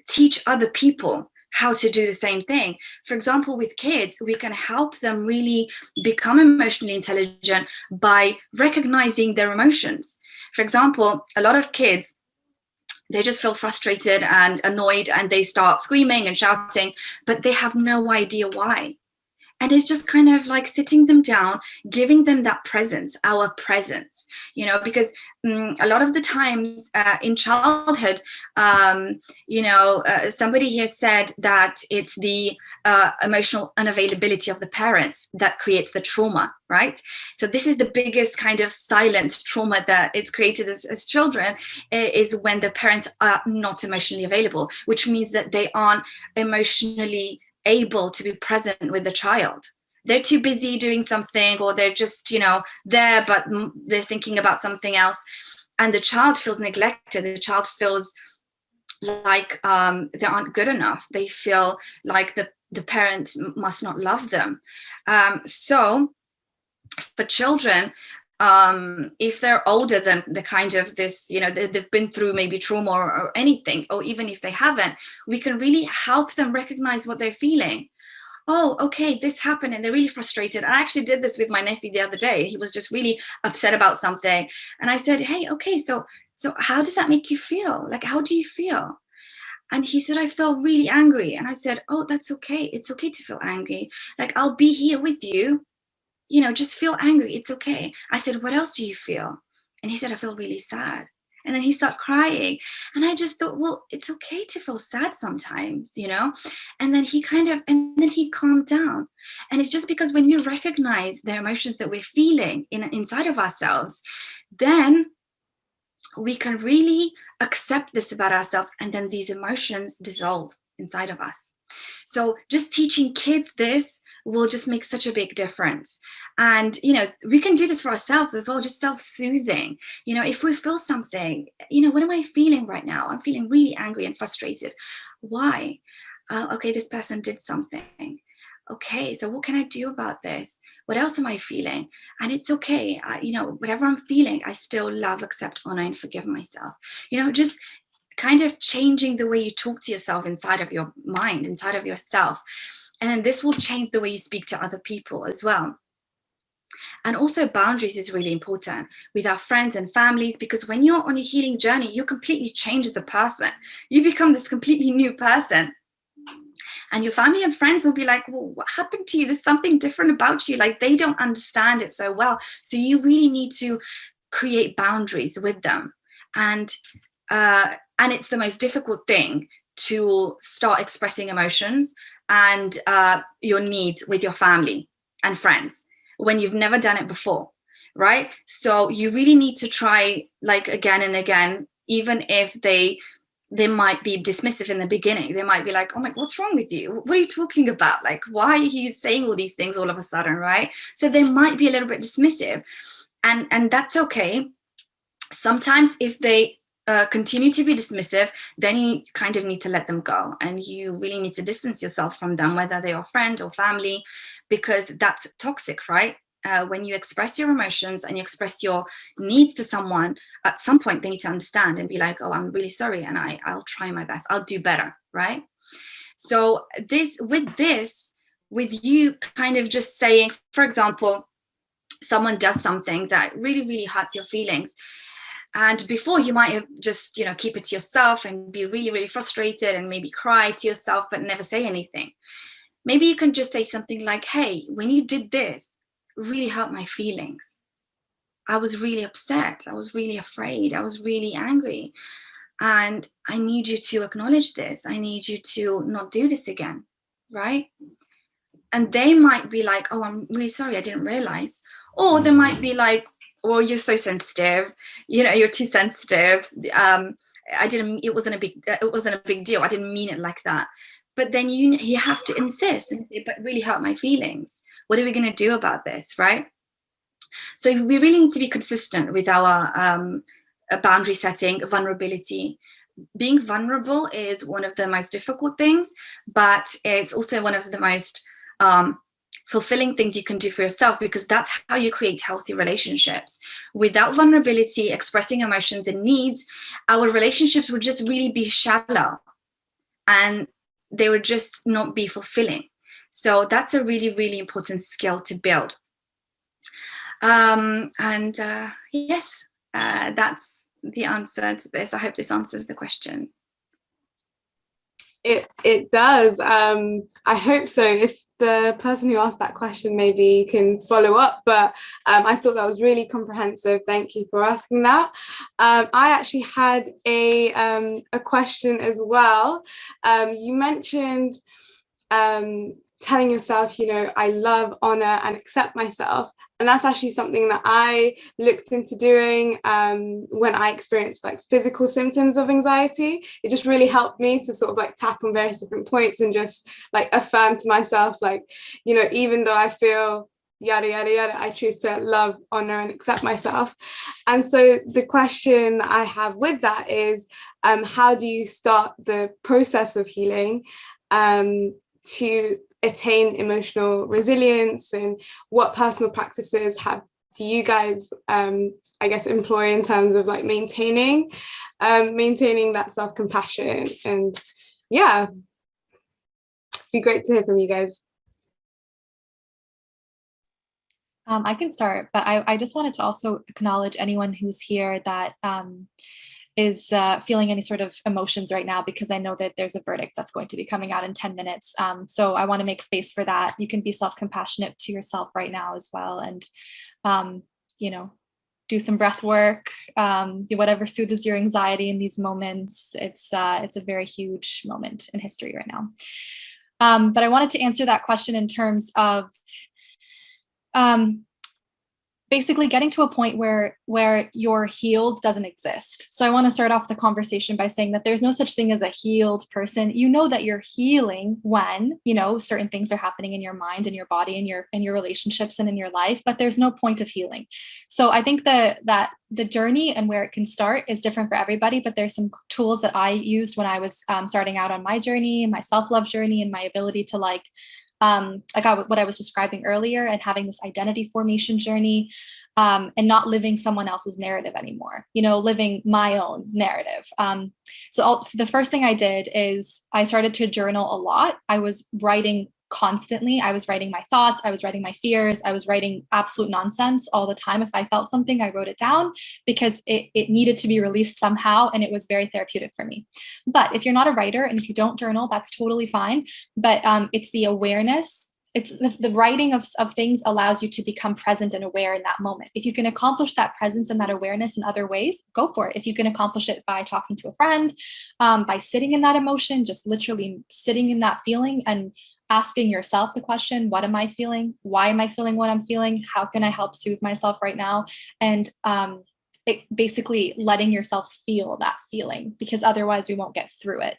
teach other people how to do the same thing. For example, with kids, we can help them really become emotionally intelligent by recognizing their emotions. For example, a lot of kids, they just feel frustrated and annoyed and they start screaming and shouting, but they have no idea why. And it's just kind of like sitting them down, giving them that presence, our presence, you know, because a lot of the times in childhood, you know, somebody here said that it's the emotional unavailability of the parents that creates the trauma, right? So this is the biggest kind of silent trauma that is created as children, is when the parents are not emotionally available, which means that they aren't emotionally able to be present with the child. They're too busy doing something, or they're just, you know, there, but they're thinking about something else. And the child feels neglected. The child feels like they aren't good enough. They feel like the parent must not love them. So for children, if they're older than the kind of this, you know, they've been through maybe trauma or anything, or even if they haven't, we can really help them recognize what they're feeling. Oh, okay, this happened and they're really frustrated. I actually did this with my nephew the other day. He was just really upset about something. And I said, hey, okay, so how does that make you feel? Like, how do you feel? And he said, I felt really angry. And I said, oh, that's okay. It's okay to feel angry. Like, I'll be here with you. You know, just feel angry. It's okay. I said, what else do you feel? And he said, I feel really sad. And then he started crying. And I just thought, well, it's okay to feel sad sometimes, you know? And then he calmed down. And it's just because when we recognize the emotions that we're feeling inside of ourselves, then we can really accept this about ourselves. And then these emotions dissolve inside of us. So just teaching kids this will just make such a big difference. And, you know, we can do this for ourselves as well, just self-soothing. You know, if we feel something, you know, what am I feeling right now? I'm feeling really angry and frustrated. Why? Okay, this person did something. Okay, so what can I do about this? What else am I feeling? And it's okay. You know, whatever I'm feeling, I still love, accept, honor, and forgive myself. You know, just kind of changing the way you talk to yourself inside of your mind, inside of yourself. And then this will change the way you speak to other people as well. And also boundaries is really important with our friends and families, because when you're on a healing journey, you completely change as a person. You become this completely new person. And your family and friends will be like, well, what happened to you? There's something different about you. Like, they don't understand it so well. So you really need to create boundaries with them. And it's the most difficult thing to start expressing emotions and your needs with your family and friends when you've never done it before, right? So you really need to try, like, again and again, even if they might be dismissive in the beginning. They might be like, oh my, what's wrong with you? What are you talking about? Like, why are you saying all these things all of a sudden, right? So they might be a little bit dismissive, and that's okay. Sometimes if they continue to be dismissive, then you kind of need to let them go, and you really need to distance yourself from them, whether they are friend or family, because that's toxic, right? When you express your emotions and you express your needs to someone, at some point they need to understand and be like, oh, I'm really sorry, and I'll try my best, I'll do better, right? So with you kind of just saying, for example, someone does something that really, really hurts your feelings, and before you might have just, you know, keep it to yourself and be really, really frustrated and maybe cry to yourself but never say anything. Maybe you can just say something like, hey, when you did this, really hurt my feelings. I was really upset. I was really afraid. I was really angry. And I need you to acknowledge this. I need you to not do this again, right? And they might be like, oh, I'm really sorry, I didn't realize. Or they might be like, oh, you're so sensitive. You know, you're too sensitive. It wasn't a big deal. I didn't mean it like that. But then you have to insist and say, but really hurt my feelings. What are we going to do about this, right? So we really need to be consistent with our boundary setting, vulnerability. Being vulnerable is one of the most difficult things, but it's also one of the most fulfilling things you can do for yourself, because that's how you create healthy relationships. Without vulnerability, expressing emotions and needs, our relationships would just really be shallow and they would just not be fulfilling. So that's a really, really important skill to build. Yes, that's the answer to this. I hope this answers the question. It does. I hope so. If the person who asked that question maybe can follow up, but I thought that was really comprehensive. Thank you for asking that. I actually had a question as well. You mentioned telling yourself, you know, I love, honor, and accept myself. And that's actually something that I looked into doing when I experienced like physical symptoms of anxiety. It just really helped me to sort of like tap on various different points and just like affirm to myself, like, you know, even though I feel yada, yada, yada, I choose to love, honor, and accept myself. And so the question I have with that is, how do you start the process of healing to attain emotional resilience, and what personal practices do you guys I guess employ in terms of like maintaining that self-compassion? And yeah, it'd be great to hear from you guys. I can start, but I just wanted to also acknowledge anyone who's here that is feeling any sort of emotions right now, because I know that there's a verdict that's going to be coming out in 10 minutes. So I want to make space for that. You can be self-compassionate to yourself right now as well. And, you know, do some breath work, do whatever soothes your anxiety in these moments. It's a very huge moment in history right now. But I wanted to answer that question in terms of basically getting to a point where your healed doesn't exist. So I want to start off the conversation by saying that there's no such thing as a healed person. You know that you're healing when, you know, certain things are happening in your mind and your body and your relationships and in your life, but there's no point of healing. So I think that the journey and where it can start is different for everybody, but there's some tools that I used when I was starting out on my journey, my self-love journey, and my ability to like what I was describing earlier, and having this identity formation journey, and not living someone else's narrative anymore, you know, living my own narrative. The first thing I did is I started to journal a lot. I was writing constantly. I was writing my thoughts. I was writing my fears. I was writing absolute nonsense all the time. If I felt something, I wrote it down because it needed to be released somehow. And it was very therapeutic for me. But if you're not a writer and if you don't journal, that's totally fine. But it's the awareness. It's the writing of things allows you to become present and aware in that moment. If you can accomplish that presence and that awareness in other ways, go for it. If you can accomplish it by talking to a friend, by sitting in that emotion, just literally sitting in that feeling and asking yourself the question, what am I feeling? Why am I feeling what I'm feeling? How can I help soothe myself right now? And basically letting yourself feel that feeling, because otherwise we won't get through it.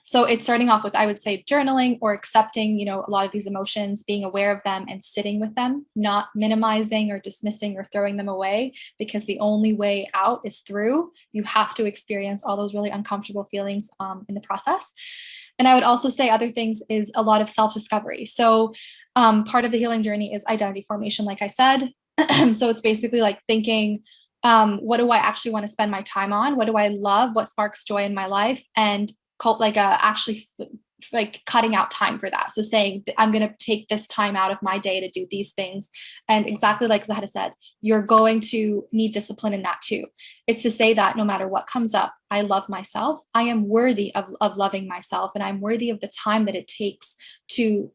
So it's starting off with, I would say, journaling or accepting, you know, a lot of these emotions, being aware of them and sitting with them, not minimizing or dismissing or throwing them away, because the only way out is through. You have to experience all those really uncomfortable feelings in the process. And I would also say other things is a lot of self-discovery. So part of the healing journey is identity formation, like I said. So it's basically like thinking, what do I actually want to spend my time on? What do I love? What sparks joy in my life? And actually like cutting out time for that. So saying, I'm going to take this time out of my day to do these things. And exactly like Zahra said, you're going to need discipline in that too. It's to say that no matter what comes up, I love myself. I am worthy of loving myself, and I'm worthy of the time that it takes to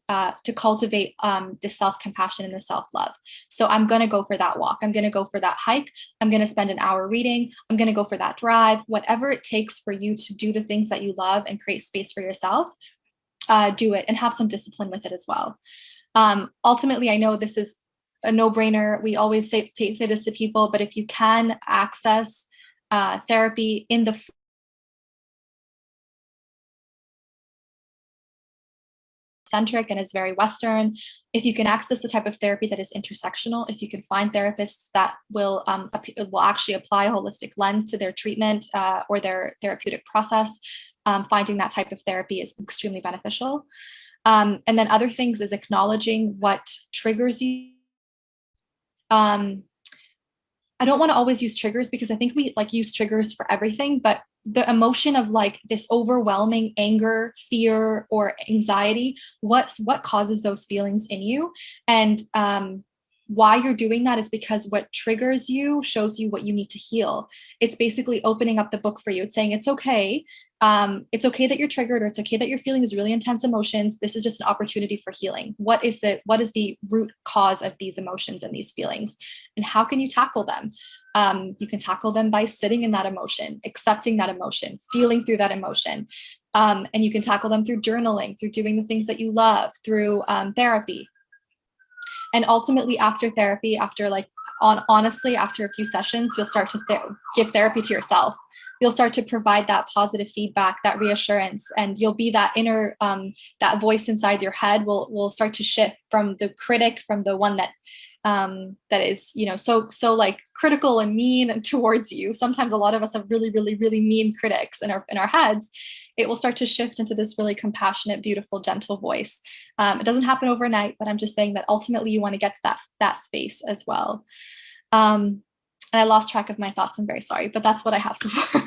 cultivate the self-compassion and the self-love. So I'm going to go for that walk. I'm going to go for that hike. I'm going to spend an hour reading. I'm going to go for that drive. Whatever it takes for you to do the things that you love and create space for yourself, do it, and have some discipline with it as well. Ultimately, I know this is a no-brainer. We always say this to people, but if you can access therapy in the centric and is very Western, if you can access the type of therapy that is intersectional, if you can find therapists that will actually apply a holistic lens to their treatment or their therapeutic process, finding that type of therapy is extremely beneficial. And then other things is acknowledging what triggers you. I don't want to always use triggers, because I think we like use triggers for everything, but the emotion of like this overwhelming anger, fear, or anxiety, what causes those feelings in you? And why you're doing that is because what triggers you shows you what you need to heal. It's basically opening up the book for you. It's saying it's okay. It's okay that you're triggered, or it's okay that you're feeling these really intense emotions. This is just an opportunity for healing. What is the root cause of these emotions and these feelings, and how can you tackle them? You can tackle them by sitting in that emotion, accepting that emotion, feeling through that emotion. And you can tackle them through journaling, through doing the things that you love, through therapy. And ultimately after therapy, honestly, after a few sessions, you'll start to give therapy to yourself. You'll start to provide that positive feedback, that reassurance, and you'll be that inner, that voice inside your head will start to shift from the critic, from the one that is, you know, so like critical and mean towards you. Sometimes a lot of us have really, really, really mean critics in our heads. It will start to shift into this really compassionate, beautiful, gentle voice. It doesn't happen overnight, but I'm just saying that ultimately you want to get to that space as well. And I lost track of my thoughts. I'm very sorry, but that's what I have so far.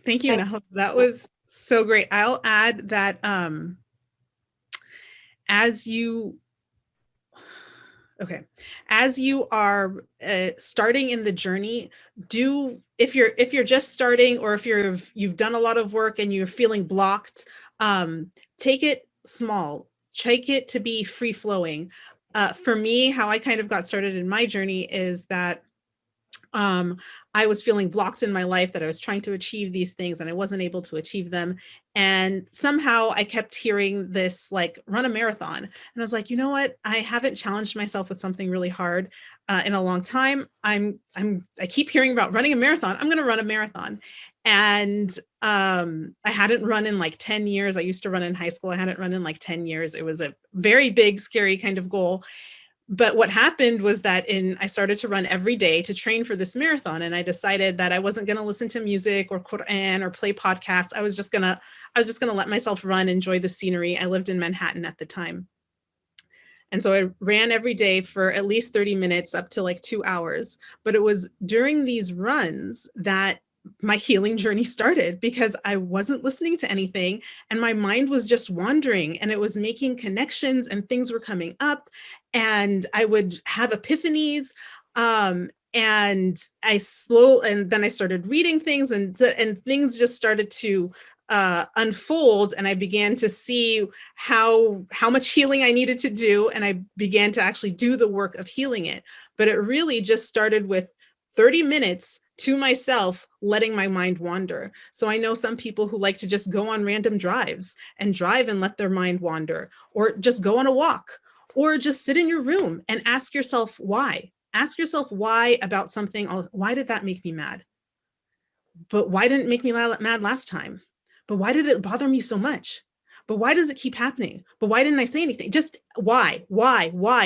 Thank you, Nahla. That was so great. I'll add that as you are starting in the journey, if you're just starting, or if you've done a lot of work and you're feeling blocked, take it small, take it to be free flowing. For me, how I kind of got started in my journey is that I was feeling blocked in my life, that I was trying to achieve these things and I wasn't able to achieve them. And somehow I kept hearing this, like, run a marathon. And I was like, you know what? I haven't challenged myself with something really hard in a long time. I keep hearing about running a marathon. I'm going to run a marathon. And I hadn't run in like 10 years. I used to run in high school. I hadn't run in like 10 years. It was a very big, scary kind of goal. But what happened was that I started to run every day to train for this marathon. And I decided that I wasn't going to listen to music or Quran or play podcasts. I was just going to let myself run, enjoy the scenery. I lived in Manhattan at the time. And so I ran every day for at least 30 minutes up to like 2 hours. But it was during these runs that my healing journey started, because I wasn't listening to anything and my mind was just wandering, and it was making connections and things were coming up, and I would have epiphanies. And then I started reading things, and things just started to unfold, and I began to see how much healing I needed to do, and I began to actually do the work of healing it. But it really just started with 30 minutes to myself, letting my mind wander. So I know some people who like to just go on random drives and drive and let their mind wander, or just go on a walk, or just sit in your room and ask yourself why. Ask yourself why about something. Why did that make me mad? But why didn't it make me mad last time? But why did it bother me so much? But why does it keep happening? But why didn't I say anything? Just why,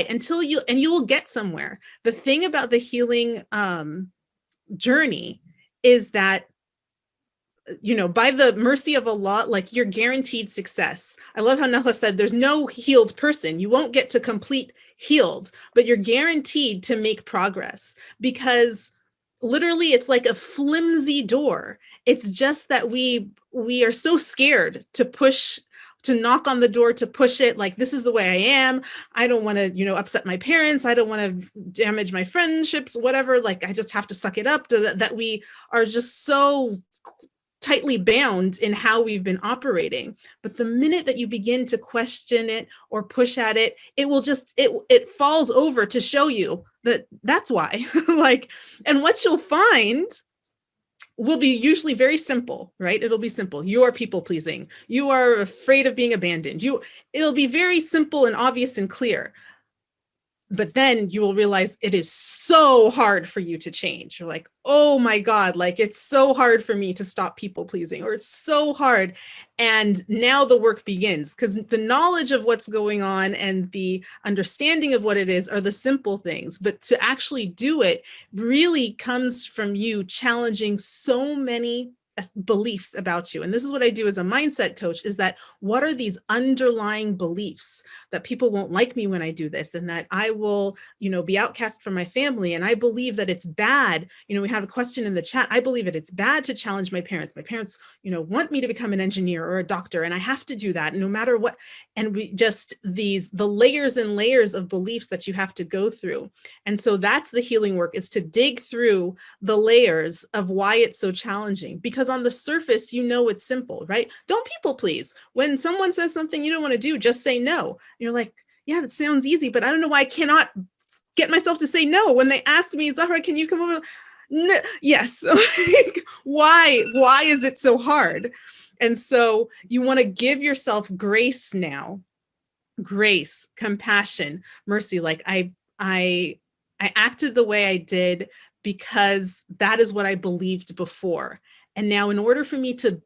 until you will get somewhere. The thing about the healing journey is that, you know, by the mercy of Allah, like, you're guaranteed success. I love how Nahla said there's no healed person. You won't get to complete healed, but you're guaranteed to make progress, because literally it's like a flimsy door. It's just that we are so scared to knock on the door, to push it, like, this is the way I am. I don't want to, upset my parents. I don't want to damage my friendships, whatever. Like, I just have to suck it up, that we are just so tightly bound in how we've been operating. But the minute that you begin to question it or push at it, it will just, it falls over to show you that that's why. Like, and what you'll find will be usually very simple, right? It'll be simple. You are people pleasing. You are afraid of being abandoned. It'll be very simple and obvious and clear. But then you will realize it is so hard for you to change. You're like, oh my God, like, it's so hard for me to stop people pleasing, or it's so hard. And now the work begins, because the knowledge of what's going on and the understanding of what it is are the simple things. But to actually do it really comes from you challenging so many beliefs about you. And this is what I do as a mindset coach, is that what are these underlying beliefs that people won't like me when I do this, and that I will, be outcast from my family. And I believe that it's bad. We had a question in the chat. I believe that it's bad to challenge my parents. My parents, want me to become an engineer or a doctor, and I have to do that no matter what. And we just the layers and layers of beliefs that you have to go through. And so that's the healing work, is to dig through the layers of why it's so challenging. Because on the surface, it's simple, right? Don't people please. When someone says something you don't want to do, just say no. You're like, yeah, that sounds easy, but I don't know why I cannot get myself to say no. When they ask me, Zahra, can you come over? No, yes. Like, why is it so hard? And so you want to give yourself grace now. Grace, compassion, mercy. Like, I acted the way I did because that is what I believed before. And now, in order for me to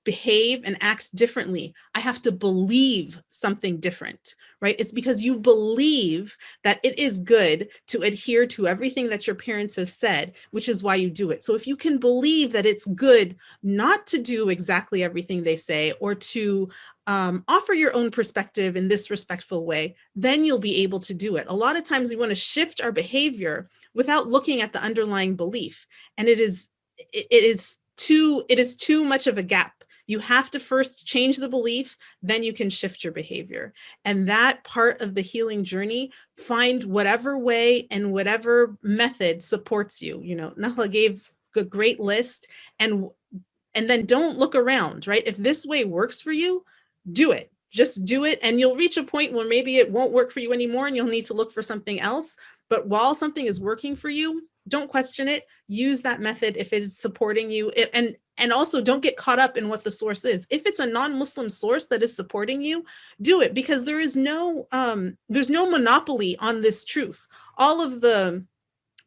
behave and act differently, I have to believe something different, right? It's because you believe that it is good to adhere to everything that your parents have said, which is why you do it. So if you can believe that it's good not to do exactly everything they say, or to offer your own perspective in this respectful way, then you'll be able to do it. A lot of times we want to shift our behavior without looking at the underlying belief. And it is too much of a gap. You have to first change the belief, then you can shift your behavior. And that part of the healing journey, find whatever way and whatever method supports you. Nahla gave a great list, and then don't look around, right? If this way works for you, do it. Just do it. And you'll reach a point where maybe it won't work for you anymore and you'll need to look for something else. But while something is working for you, don't question it. Use that method if it is supporting you. And also don't get caught up in what the source is. If it's a non-Muslim source that is supporting you, do it, because there's no monopoly on this truth. All of the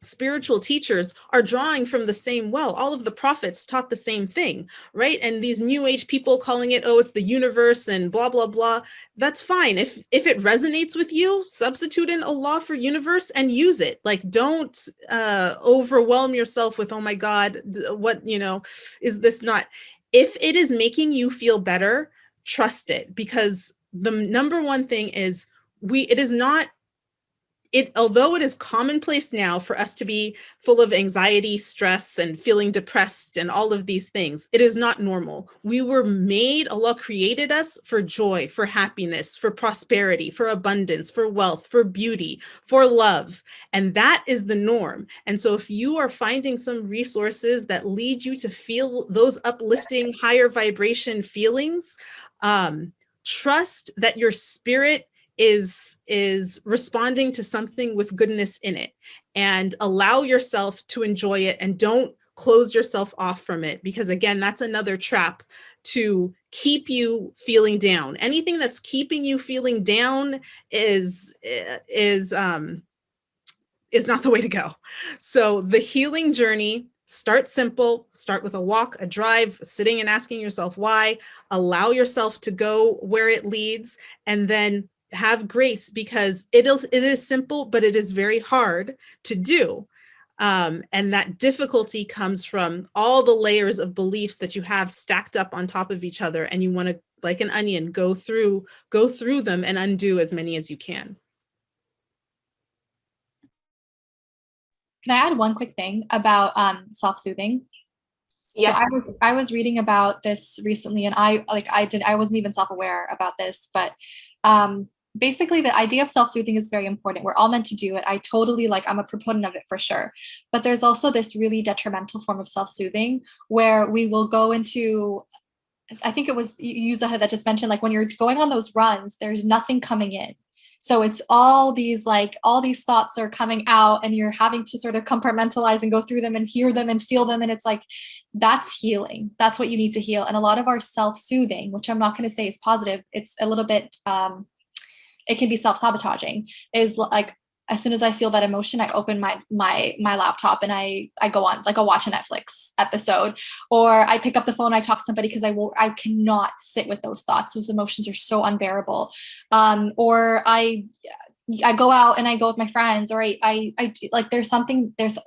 spiritual teachers are drawing from the same well. All of the prophets taught the same thing, right? And these new age people calling it, oh, it's the universe and blah, blah, blah. That's fine. If it resonates with you, substitute in Allah for universe and use it. Like, don't overwhelm yourself with, oh my God, what, is this not? If it is making you feel better, trust it, because the number one thing is it is not, although it is commonplace now for us to be full of anxiety, stress, and feeling depressed and all of these things, it is not normal. We were made, Allah created us for joy, for happiness, for prosperity, for abundance, for wealth, for beauty, for love. And that is the norm. And so if you are finding some resources that lead you to feel those uplifting, higher vibration feelings, trust that your spirit is responding to something with goodness in it, and allow yourself to enjoy it, and don't close yourself off from it, because again, that's another trap to keep you feeling down. Anything that's keeping you feeling down is not the way to go. So the healing journey, start simple, start with a walk, a drive, sitting and asking yourself why, allow yourself to go where it leads, and then have grace, because it is simple, but it is very hard to do. And that difficulty comes from all the layers of beliefs that you have stacked up on top of each other. And you want to, like an onion, go through them and undo as many as you can. Can I add one quick thing about self-soothing? Yes. So I was reading about this recently, and I wasn't even self-aware about this, but basically the idea of self-soothing is very important. We're all meant to do it. I'm a proponent of it for sure. But there's also this really detrimental form of self-soothing where we will go into, I think it was you, Zaha, that just mentioned, like when you're going on those runs, there's nothing coming in. So it's all these thoughts are coming out, and you're having to sort of compartmentalize and go through them and hear them and feel them. And it's like, that's healing. That's what you need to heal. And a lot of our self-soothing, which I'm not going to say is positive, it's a little bit, it can be self-sabotaging, is like, as soon as I feel that emotion, I open my laptop and I go on, like I'll watch a Netflix episode, or I pick up the phone, I talk to somebody, because I cannot sit with those thoughts. Those emotions are so unbearable. Or I go out and I go with my friends, or I like, there's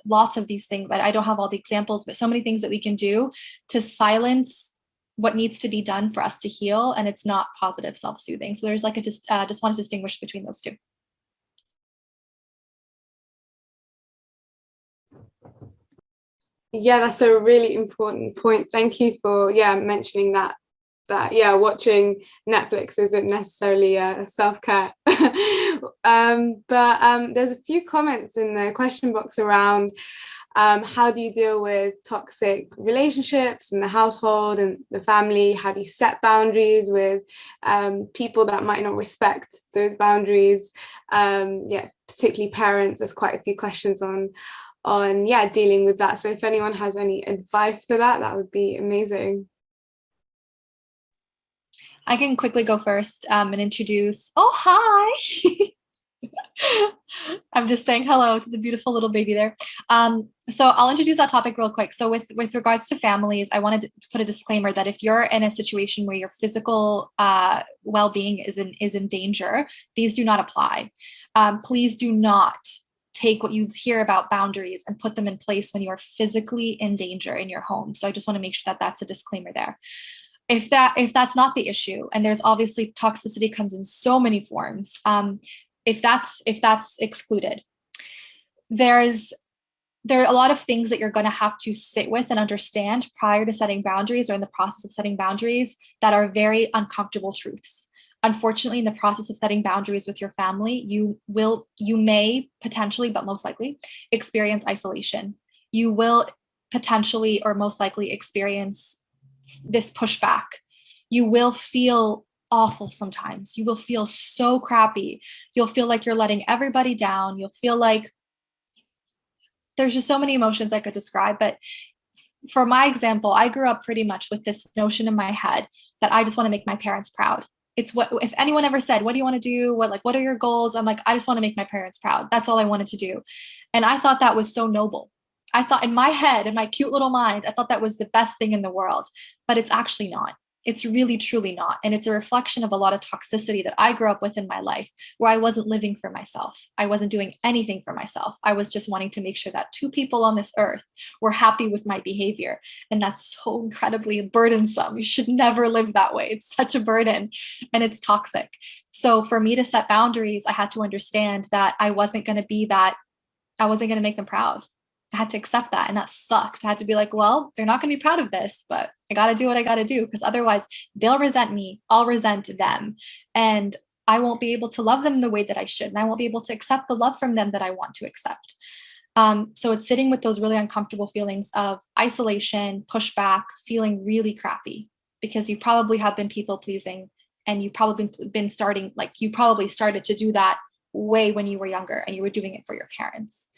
lots of these things. I don't have all the examples, but so many things that we can do to silence what needs to be done for us to heal. And it's not positive self-soothing. So there's like just want to distinguish between those two. Yeah, that's a really important point. Thank you for mentioning that watching Netflix isn't necessarily a self-care. But there's a few comments in the question box around how do you deal with toxic relationships in the household and the family? How do you set boundaries with people that might not respect those boundaries? Particularly parents. There's quite a few questions on dealing with that. So if anyone has any advice for that would be amazing. I can quickly go first and introduce. Oh, hi. I'm just saying hello to the beautiful little baby there. So I'll introduce that topic real quick. So with regards to families, I wanted to put a disclaimer that if you're in a situation where your physical well-being is in danger, these do not apply. Please do not take what you hear about boundaries and put them in place when you are physically in danger in your home. So I just want to make sure that that's a disclaimer there. If that's not the issue, and there's obviously toxicity comes in so many forms, if that's excluded, there are a lot of things that you're going to have to sit with and understand prior to setting boundaries, or in the process of setting boundaries, that are very uncomfortable truths. Unfortunately, in the process of setting boundaries with your family, you may potentially, but most likely, experience isolation. You will potentially, or most likely, experience this pushback. You will feel awful sometimes. You will feel so crappy. You'll feel like you're letting everybody down. You'll feel like there's just so many emotions I could describe, but for my example, I grew up pretty much with this notion in my head that I just want to make my parents proud. It's what, if anyone ever said, what do you want to do? What are your goals? I'm like, I just want to make my parents proud. That's all I wanted to do. And I thought that was so noble. I thought in my head, in my cute little mind, I thought that was the best thing in the world, but it's actually not. It's really, truly not. And it's a reflection of a lot of toxicity that I grew up with in my life, where I wasn't living for myself. I wasn't doing anything for myself. I was just wanting to make sure that two people on this earth were happy with my behavior. And that's so incredibly burdensome. You should never live that way. It's such a burden and it's toxic. So for me to set boundaries, I had to understand that I wasn't going to be that, I wasn't going to make them proud. I had to accept that. And that sucked. I had to be like, well, they're not going to be proud of this, but I got to do what I got to do, because otherwise they'll resent me. I'll resent them. And I won't be able to love them the way that I should. And I won't be able to accept the love from them that I want to accept. So it's sitting with those really uncomfortable feelings of isolation, pushback, feeling really crappy, because you probably have been people pleasing, and you probably been starting, like you probably started to do that way when you were younger and you were doing it for your parents.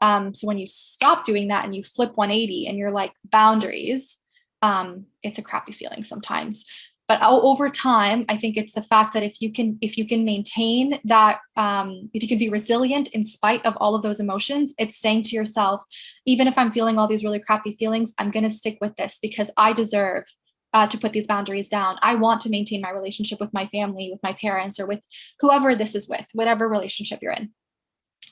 So when you stop doing that and you flip 180 and you're like, boundaries, it's a crappy feeling sometimes. But over time, I think it's the fact that if you can maintain that, if you can be resilient in spite of all of those emotions, it's saying to yourself, even if I'm feeling all these really crappy feelings, I'm going to stick with this because I deserve to put these boundaries down. I want to maintain my relationship with my family, with my parents, or with whoever this is with, whatever relationship you're in.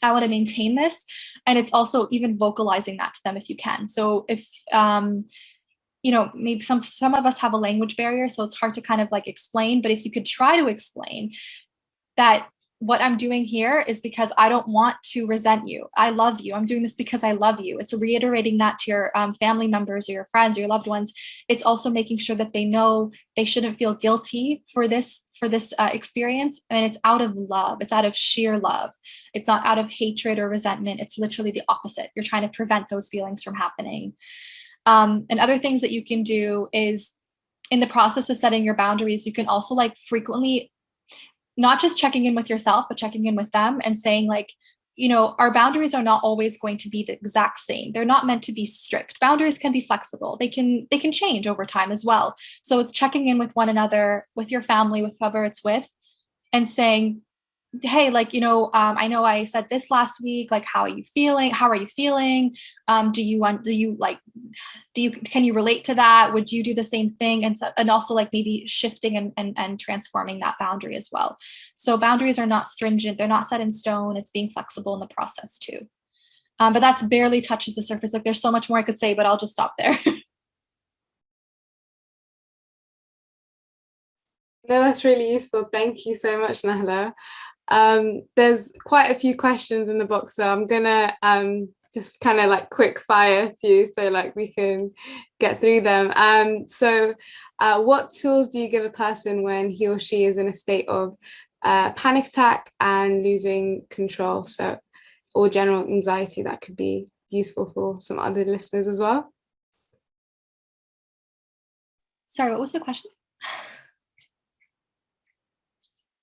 I want to maintain this. And it's also even vocalizing that to them if you can. So if, maybe some of us have a language barrier, so it's hard to kind of like explain, but if you could try to explain that what I'm doing here is because I don't want to resent you. I love you. I'm doing this because I love you. It's reiterating that to your family members or your friends or your loved ones. It's also making sure that they know they shouldn't feel guilty for this experience. And it's out of love. It's out of sheer love. It's not out of hatred or resentment. It's literally the opposite. You're trying to prevent those feelings from happening. And other things that you can do is, in the process of setting your boundaries, you can also like frequently not just checking in with yourself, but checking in with them and saying like, our boundaries are not always going to be the exact same. They're not meant to be strict. Boundaries can be flexible. They can change over time as well. So it's checking in with one another, with your family, with whoever it's with, and saying, hey, like, I know I said this last week, like, how are you feeling? Can you relate to that? Would you do the same thing? And also like maybe shifting and transforming that boundary as well. So boundaries are not stringent. They're not set in stone. It's being flexible in the process too. But that's barely touches the surface. Like there's so much more I could say, but I'll just stop there. No, that's really useful. Thank you so much, Nahla. There's quite a few questions in the box, so I'm gonna just kind of like quick fire a few so like we can get through them. So what tools do you give a person when he or she is in a state of panic attack and losing control, or general anxiety? That could be useful for some other listeners as well. Sorry, what was the question?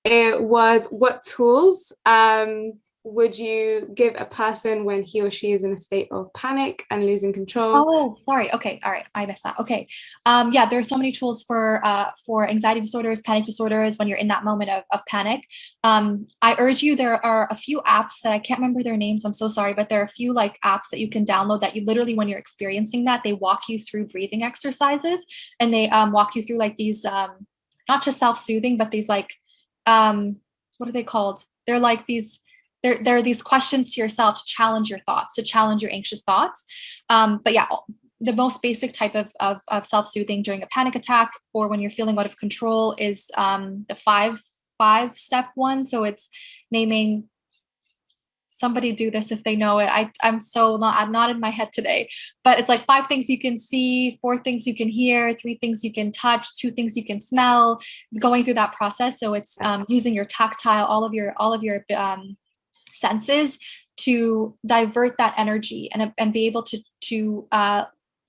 It was, what tools would you give a person when he or she is in a state of panic and losing control? Oh, sorry. Okay. All right. I missed that. Okay. Yeah, there are so many tools for anxiety disorders, panic disorders, when you're in that moment of panic. I urge you, there are a few apps that I can't remember their names. I'm so sorry, but there are a few like apps that you can download that you literally, when you're experiencing that, they walk you through breathing exercises, and they walk you through like these, not just self-soothing, but these like, what are they called? They're like these, there are these questions to yourself to challenge your thoughts, to challenge your anxious thoughts. But yeah, the most basic type of self-soothing during a panic attack or when you're feeling out of control is the five step one. So it's naming, somebody do this if they know it. I'm not in my head today, but it's like 5 things you can see, 4 things you can hear, 3 things you can touch, 2 things you can smell, going through that process. So it's using your tactile, all of your senses to divert that energy and be able to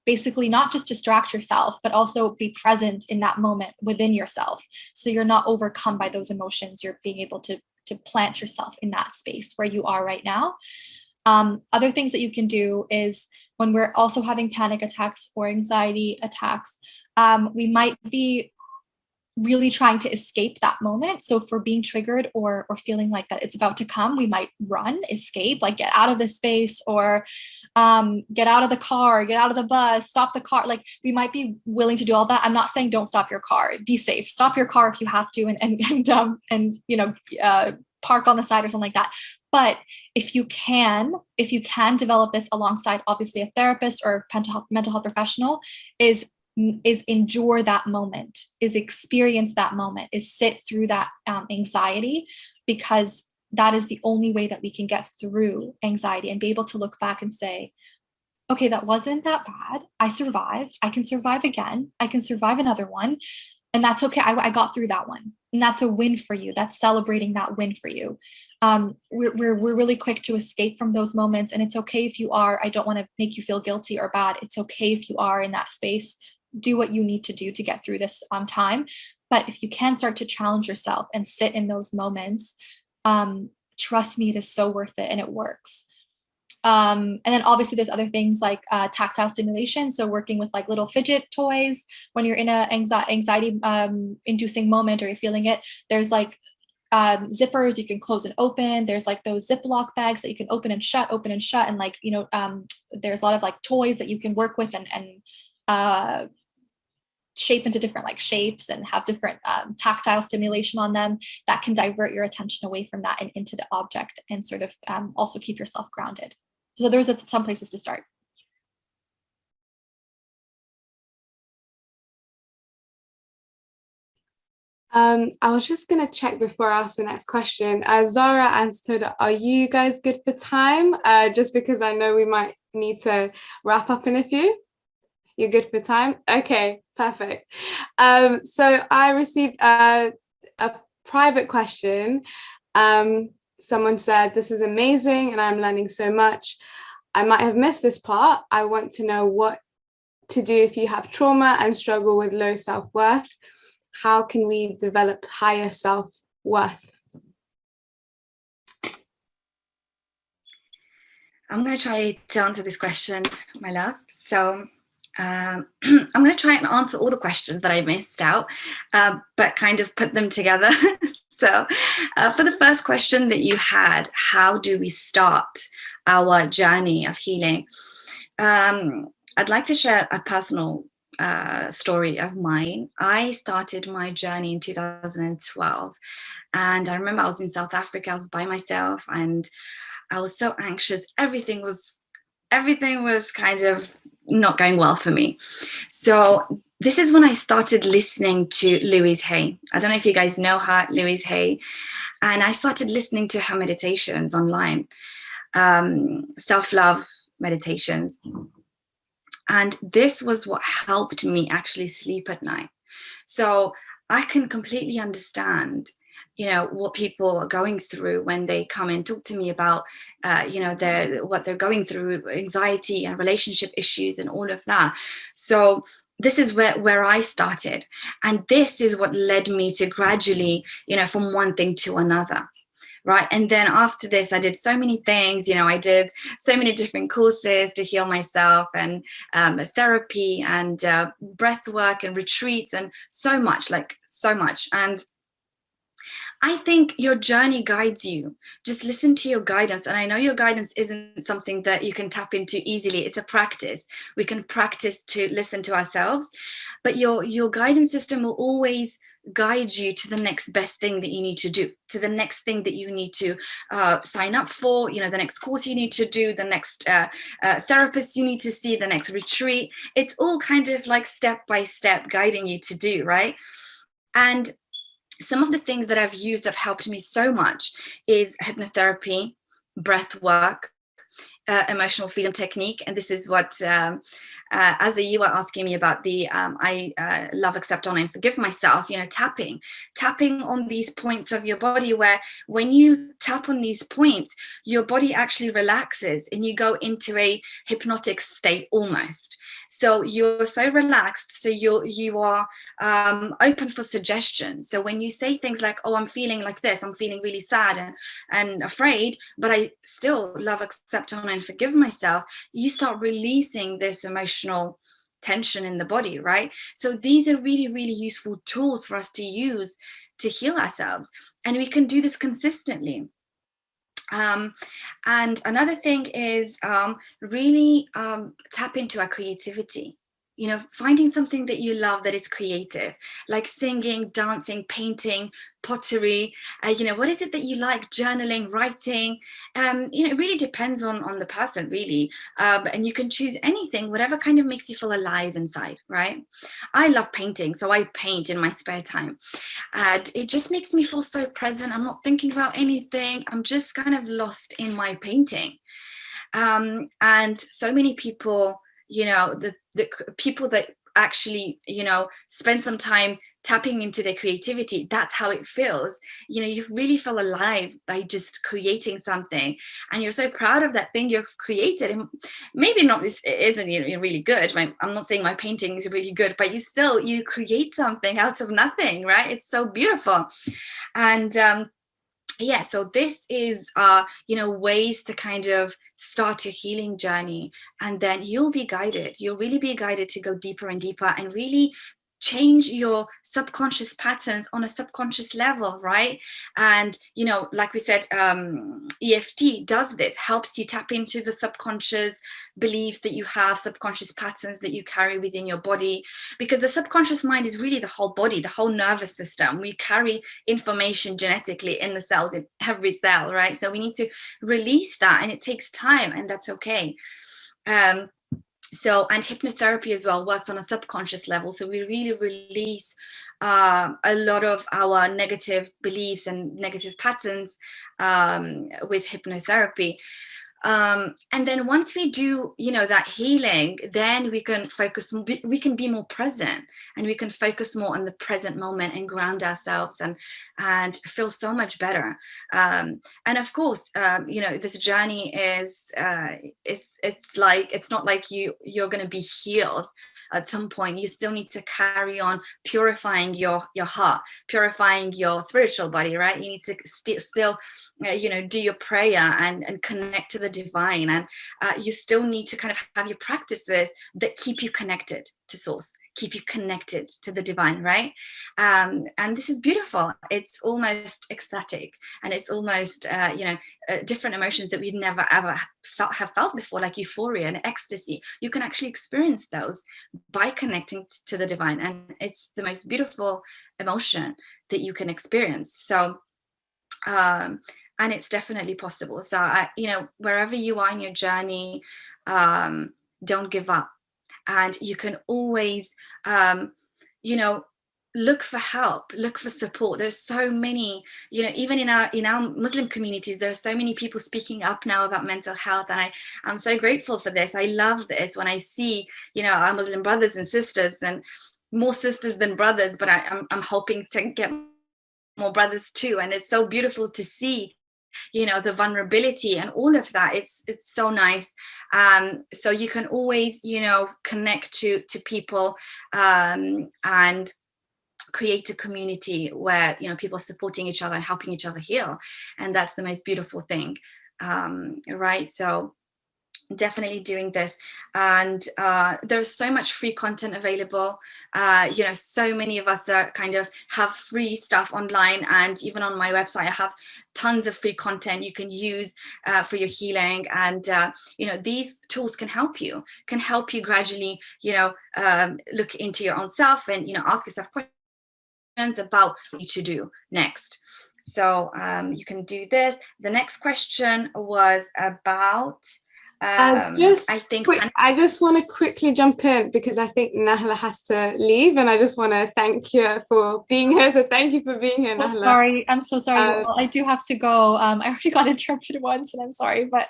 basically not just distract yourself, but also be present in that moment within yourself. So you're not overcome by those emotions. You're being able to plant yourself in that space where you are right now. Other things that you can do is when we're also having panic attacks or anxiety attacks, we might be really trying to escape that moment. So if we're being triggered or feeling like that it's about to come, we might run, escape, like get out of this space, or get out of the car, get out of the bus, stop the car. Like we might be willing to do all that. I'm not saying don't stop your car. Be safe. Stop your car if you have to, and you know, park on the side or something like that. But if you can develop this alongside obviously a therapist or mental health professional, is endure that moment, is experience that moment, is sit through that anxiety, because that is the only way that we can get through anxiety and be able to look back and say, okay, that wasn't that bad. I survived. I can survive again. I can survive another one. And that's okay. I got through that one. And that's a win for you. That's celebrating that win for you. We're really quick to escape from those moments. And it's okay if you are. I don't want to make you feel guilty or bad. It's okay if you are in that space. Do what you need to do to get through this time. But if you can start to challenge yourself and sit in those moments, trust me, it is so worth it, and it works. And then obviously there's other things like tactile stimulation. So working with like little fidget toys when you're in a anxiety inducing moment, or you're feeling it. There's like zippers you can close and open. There's like those Ziploc bags that you can open and shut. And like, you know, there's a lot of like toys that you can work with and shape into different like shapes and have different tactile stimulation on them that can divert your attention away from that and into the object, and sort of also keep yourself grounded. So those are some places to start. I was just going to check before I ask the next question. Zara and Toda, are you guys good for time? Just because I know we might need to wrap up in a few. You're good for time? Okay, perfect. So I received a private question. Someone said, "This is amazing and I'm learning so much. I might have missed this part. I want to know what to do if you have trauma and struggle with low self-worth. How can we develop higher self-worth?" I'm going to try to answer this question, my love. So I'm going to try and answer all the questions that I missed out, but kind of put them together. So for the first question that you had, how do we start our journey of healing? I'd like to share a personal story of mine. I started my journey in 2012. And I remember I was in South Africa, I was by myself, and I was so anxious. Everything was kind of not going well for me. So this is when I started listening to Louise Hay. I don't know if you guys know her, Louise Hay. And I started listening to her meditations online, self-love meditations. And this was what helped me actually sleep at night. So I can completely understand, you know, what people are going through when they come and talk to me about, you know, what they're going through, anxiety and relationship issues and all of that. So this is where I started. And this is what led me to gradually, you know, from one thing to another. Right. And then after this, I did so many things, you know, I did so many different courses to heal myself, and therapy and breath work and retreats and so much. And I think your journey guides you. Just listen to your guidance. And I know your guidance isn't something that you can tap into easily. It's a practice. We can practice to listen to ourselves, but your guidance system will always guide you to the next best thing that you need to do, to the next thing that you need to sign up for, you know, the next course you need to do, the next therapist you need to see, the next retreat. It's all kind of like step by step guiding you to do, right? And some of the things that I've used that have helped me so much is hypnotherapy, breath work, emotional freedom technique. And this is what, as you were asking me about the I love, accept, honor, and forgive myself, you know, tapping on these points of your body, where when you tap on these points, your body actually relaxes and you go into a hypnotic state almost. So you're so relaxed. So you are open for suggestion. So when you say things like, oh, I'm feeling like this, I'm feeling really sad and afraid, but I still love, accept, honor, and forgive myself, you start releasing this emotional tension in the body, right? So these are really, really useful tools for us to use to heal ourselves. And we can do this consistently. And another thing is really tap into our creativity. You know, finding something that you love that is creative, like singing, dancing, painting, pottery. You know, what is it that you like? Journaling, writing. You know, it really depends on the person, really. And you can choose anything, whatever kind of makes you feel alive inside, right? I love painting, so I paint in my spare time. And it just makes me feel so present. I'm not thinking about anything. I'm just kind of lost in my painting. And so many people, you know, the people that actually, you know, spend some time tapping into their creativity, that's how it feels. You know, you really feel alive by just creating something, and you're so proud of that thing you've created. And maybe not, it isn't really good. I'm not saying my painting is really good, but you create something out of nothing, right? It's so beautiful. And yeah, so this is you know, ways to kind of start a healing journey, and then you'll really be guided to go deeper and deeper and really change your subconscious patterns on a subconscious level, right? And you know, like we said, EFT does this, helps you tap into the subconscious beliefs that you have, subconscious patterns that you carry within your body, because the subconscious mind is really the whole body, the whole nervous system. We carry information genetically in the cells, in every cell, right? So we need to release that, and it takes time, and that's okay. So, and hypnotherapy as well works on a subconscious level. So we really release a lot of our negative beliefs and negative patterns with hypnotherapy. And then once we do, you know, that healing, then we can we can be more present, and we can focus more on the present moment and ground ourselves and feel so much better. And of course, you know, this journey is it's not like you're going to be healed at some point. You still need to carry on purifying your heart, purifying your spiritual body, right? You need to still you know, do your prayer and connect to the divine, and you still need to kind of have your practices that keep you connected to source, keep you connected to the divine, right? And this is beautiful. It's almost ecstatic, and it's almost you know, different emotions that we'd never ever have felt before, like euphoria and ecstasy. You can actually experience those by connecting to the divine, and it's the most beautiful emotion that you can experience. So and it's definitely possible. So you know, wherever you are in your journey, don't give up, and you can always you know, look for help, look for support. There's so many, you know, even in our Muslim communities, there are so many people speaking up now about mental health, and I'm so grateful for this. I love this when I see, you know, our Muslim brothers and sisters, and more sisters than brothers, but I'm hoping to get more brothers too. And it's so beautiful to see, you know, the vulnerability and all of that. It's so nice. So you can always, you know, connect to people and create a community where, you know, people are supporting each other and helping each other heal, and that's the most beautiful thing, right? So definitely doing this. And there's so much free content available. You know, so many of us kind of have free stuff online, and even on my website I have tons of free content you can use for your healing. And you know, these tools can help you gradually, you know, look into your own self, and, you know, ask yourself questions about what you need to do next. So you can do this. The next question was about I just want to quickly jump in, because I think Nahla has to leave, and I just want to thank you for being here. So thank you for being here, Nahla. Sorry, I'm so sorry. Well, I do have to go. I already got interrupted once, and I'm sorry, but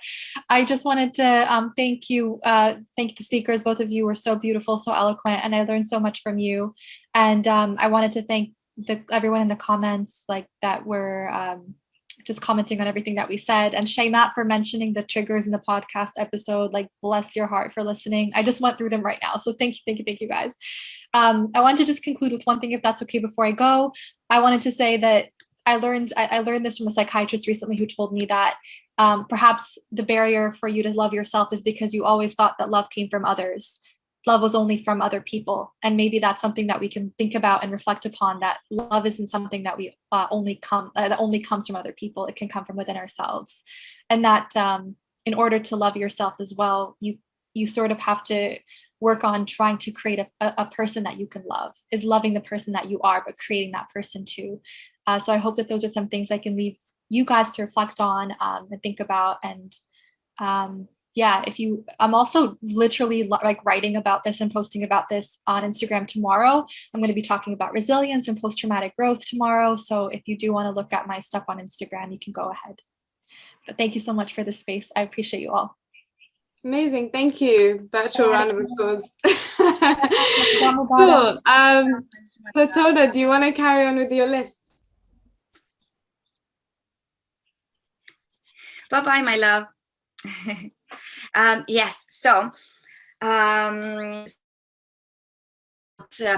I just wanted to thank you. Thank the speakers. Both of you were so beautiful, so eloquent, and I learned so much from you. And I wanted to thank everyone in the comments, like, that were just commenting on everything that we said. And Shaymat for mentioning the triggers in the podcast episode. Like, bless your heart for listening. I just went through them right now. So thank you guys. I want to just conclude with one thing, if that's okay, before I go. I wanted to say that I learned this from a psychiatrist recently who told me that perhaps the barrier for you to love yourself is because you always thought that love came from others. Love was only from other people. And maybe that's something that we can think about and reflect upon, that love isn't something that we that only comes from other people. It can come from within ourselves. And that in order to love yourself as well, you sort of have to work on trying to create a person that you can love, is loving the person that you are, but creating that person too. So I hope that those are some things I can leave you guys to reflect on and think about. And yeah, I'm also literally like writing about this and posting about this on Instagram tomorrow. I'm going to be talking about resilience and post-traumatic growth tomorrow. So if you do want to look at my stuff on Instagram, you can go ahead. But thank you so much for this space. I appreciate you all. Amazing, thank you. Virtual round of applause. Cool. So Toda, do you want to carry on with your list? Bye-bye, my love. Yes, so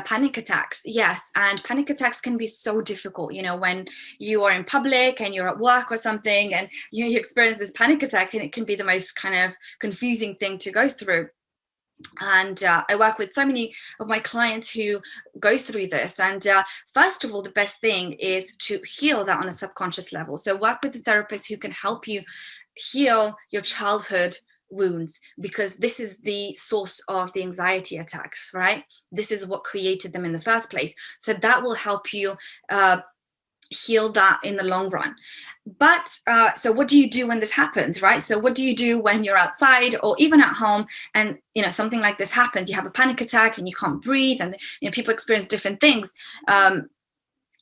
panic attacks, yes, and panic attacks can be so difficult, you know, when you are in public and you're at work or something and you experience this panic attack, and it can be the most kind of confusing thing to go through. And I work with so many of my clients who go through this. And first of all, the best thing is to heal that on a subconscious level. So work with a therapist who can help you heal your childhood wounds, because this is the source of the anxiety attacks, right? This is what created them in the first place. So that will help you heal that in the long run. But so what do you do when this happens, right? So what do you do when you're outside or even at home and, you know, something like this happens? You have a panic attack and you can't breathe, and, you know, people experience different things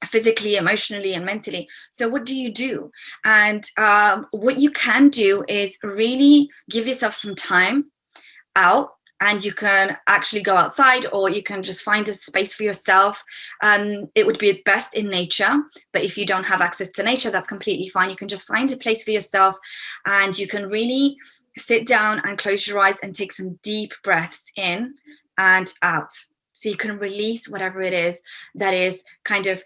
physically, emotionally, and mentally. So what do you do? And what you can do is really give yourself some time out, and you can actually go outside, or you can just find a space for yourself. It would be best in nature, but if you don't have access to nature, that's completely fine. You can just find a place for yourself, and you can really sit down and close your eyes and take some deep breaths in and out, so you can release whatever it is that is kind of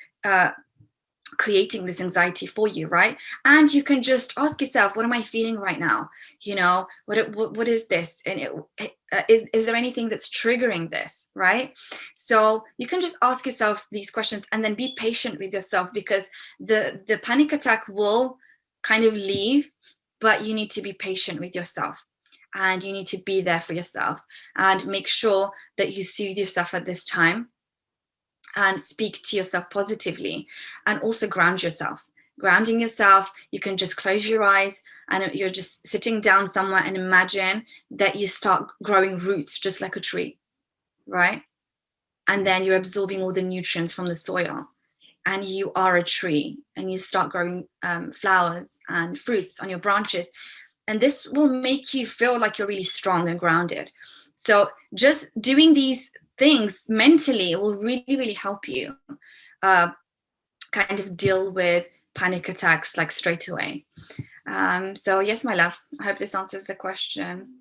creating this anxiety for you, right? And you can just ask yourself, what am I feeling right now? You know, what is this? And is there anything that's triggering this, right? So you can just ask yourself these questions, and then be patient with yourself, because the panic attack will kind of leave, but you need to be patient with yourself, and you need to be there for yourself, and make sure that you soothe yourself at this time, and speak to yourself positively, and also ground yourself. Grounding yourself, you can just close your eyes and you're just sitting down somewhere, and imagine that you start growing roots just like a tree, right? And then you're absorbing all the nutrients from the soil, and you are a tree, and you start growing flowers and fruits on your branches. And this will make you feel like you're really strong and grounded. So just doing these things mentally will really, really help you kind of deal with panic attacks like straight away. So yes, my love, I hope this answers the question.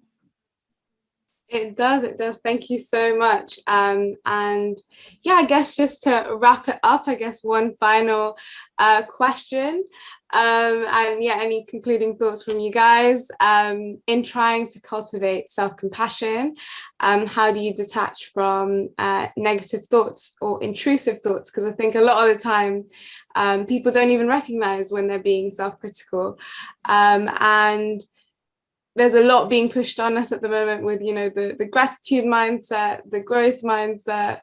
It does. Thank you so much. And yeah, I guess just to wrap it up, I guess one final question. And yeah, any concluding thoughts from you guys in trying to cultivate self-compassion? How do you detach from negative thoughts or intrusive thoughts? Because I think a lot of the time people don't even recognize when they're being self-critical. And there's a lot being pushed on us at the moment with, you know, the gratitude mindset, the growth mindset,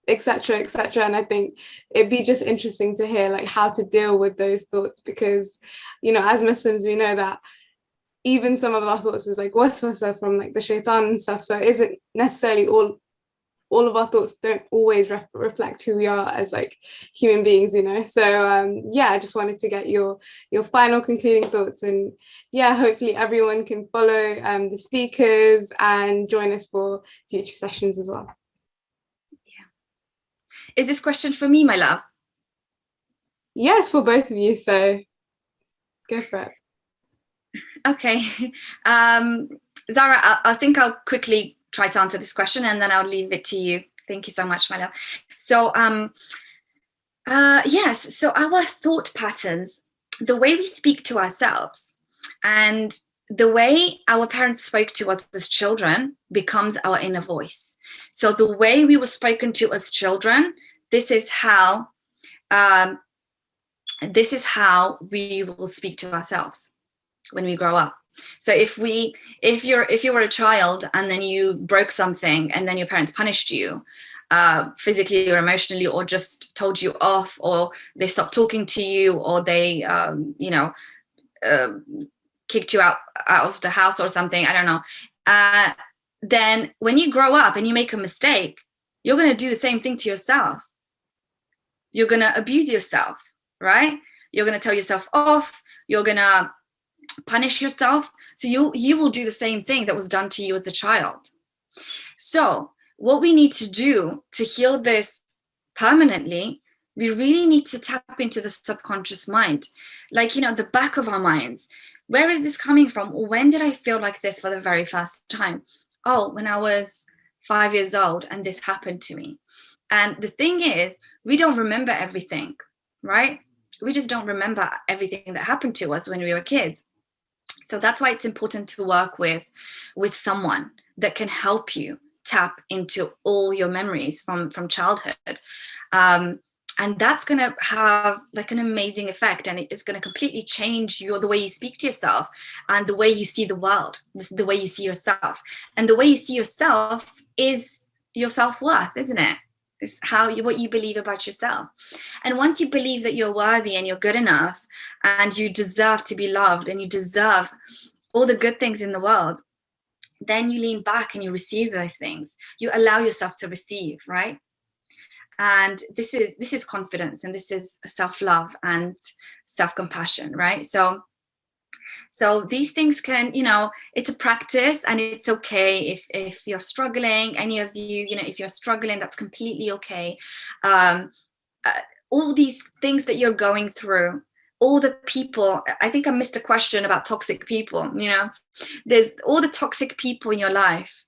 etc. And I think it'd be just interesting to hear like how to deal with those thoughts, because, you know, as Muslims, we know that even some of our thoughts is like waswasa from like the shaitan and stuff. So it isn't necessarily all of our thoughts don't always reflect who we are as like human beings, you know. So yeah, I just wanted to get your final concluding thoughts, and yeah, hopefully everyone can follow the speakers and join us for future sessions as well. Yeah. Is this question for me, my love? Yes, for both of you. So Go for it. Okay. Zara, I think I'll quickly try to answer this question and then I'll leave it to you. Thank you so much, my love. So, yes, so our thought patterns, the way we speak to ourselves and the way our parents spoke to us as children becomes our inner voice. So the way we were spoken to as children, this is how we will speak to ourselves when we grow up. So if you were a child and then you broke something and then your parents punished you physically or emotionally, or just told you off, or they stopped talking to you, or they kicked you out of the house or something, I don't know, then when you grow up and you make a mistake, you're going to do the same thing to yourself. You're going to abuse yourself, right? You're going to tell yourself off. You're going to punish yourself. So you will do the same thing that was done to you as a child. So what we need to do to heal this permanently, we really need to tap into the subconscious mind, like, the back of our minds. Where is this coming from? When did I feel like this for the very first time? Oh, when I was 5 years old and this happened to me. And the thing is, we don't remember everything, right? We just don't remember everything that happened to us when we were kids. So that's why it's important to work with someone that can help you tap into all your memories from childhood. And that's going to have like an amazing effect, and it's going to completely change the way you speak to yourself and the way you see the world, the way you see yourself. And the way you see yourself is your self-worth, isn't it? It's what you believe about yourself. And once you believe that you're worthy and you're good enough and you deserve to be loved and you deserve all the good things in the world, then you lean back and you receive those things. You allow yourself to receive, right? And this is confidence, and this is self-love and self-compassion, right? So these things can, it's a practice, and it's okay if you're struggling. Any of you, if you're struggling, that's completely okay. All these things that you're going through, all the people, I think I missed a question about toxic people. There's all the toxic people in your life.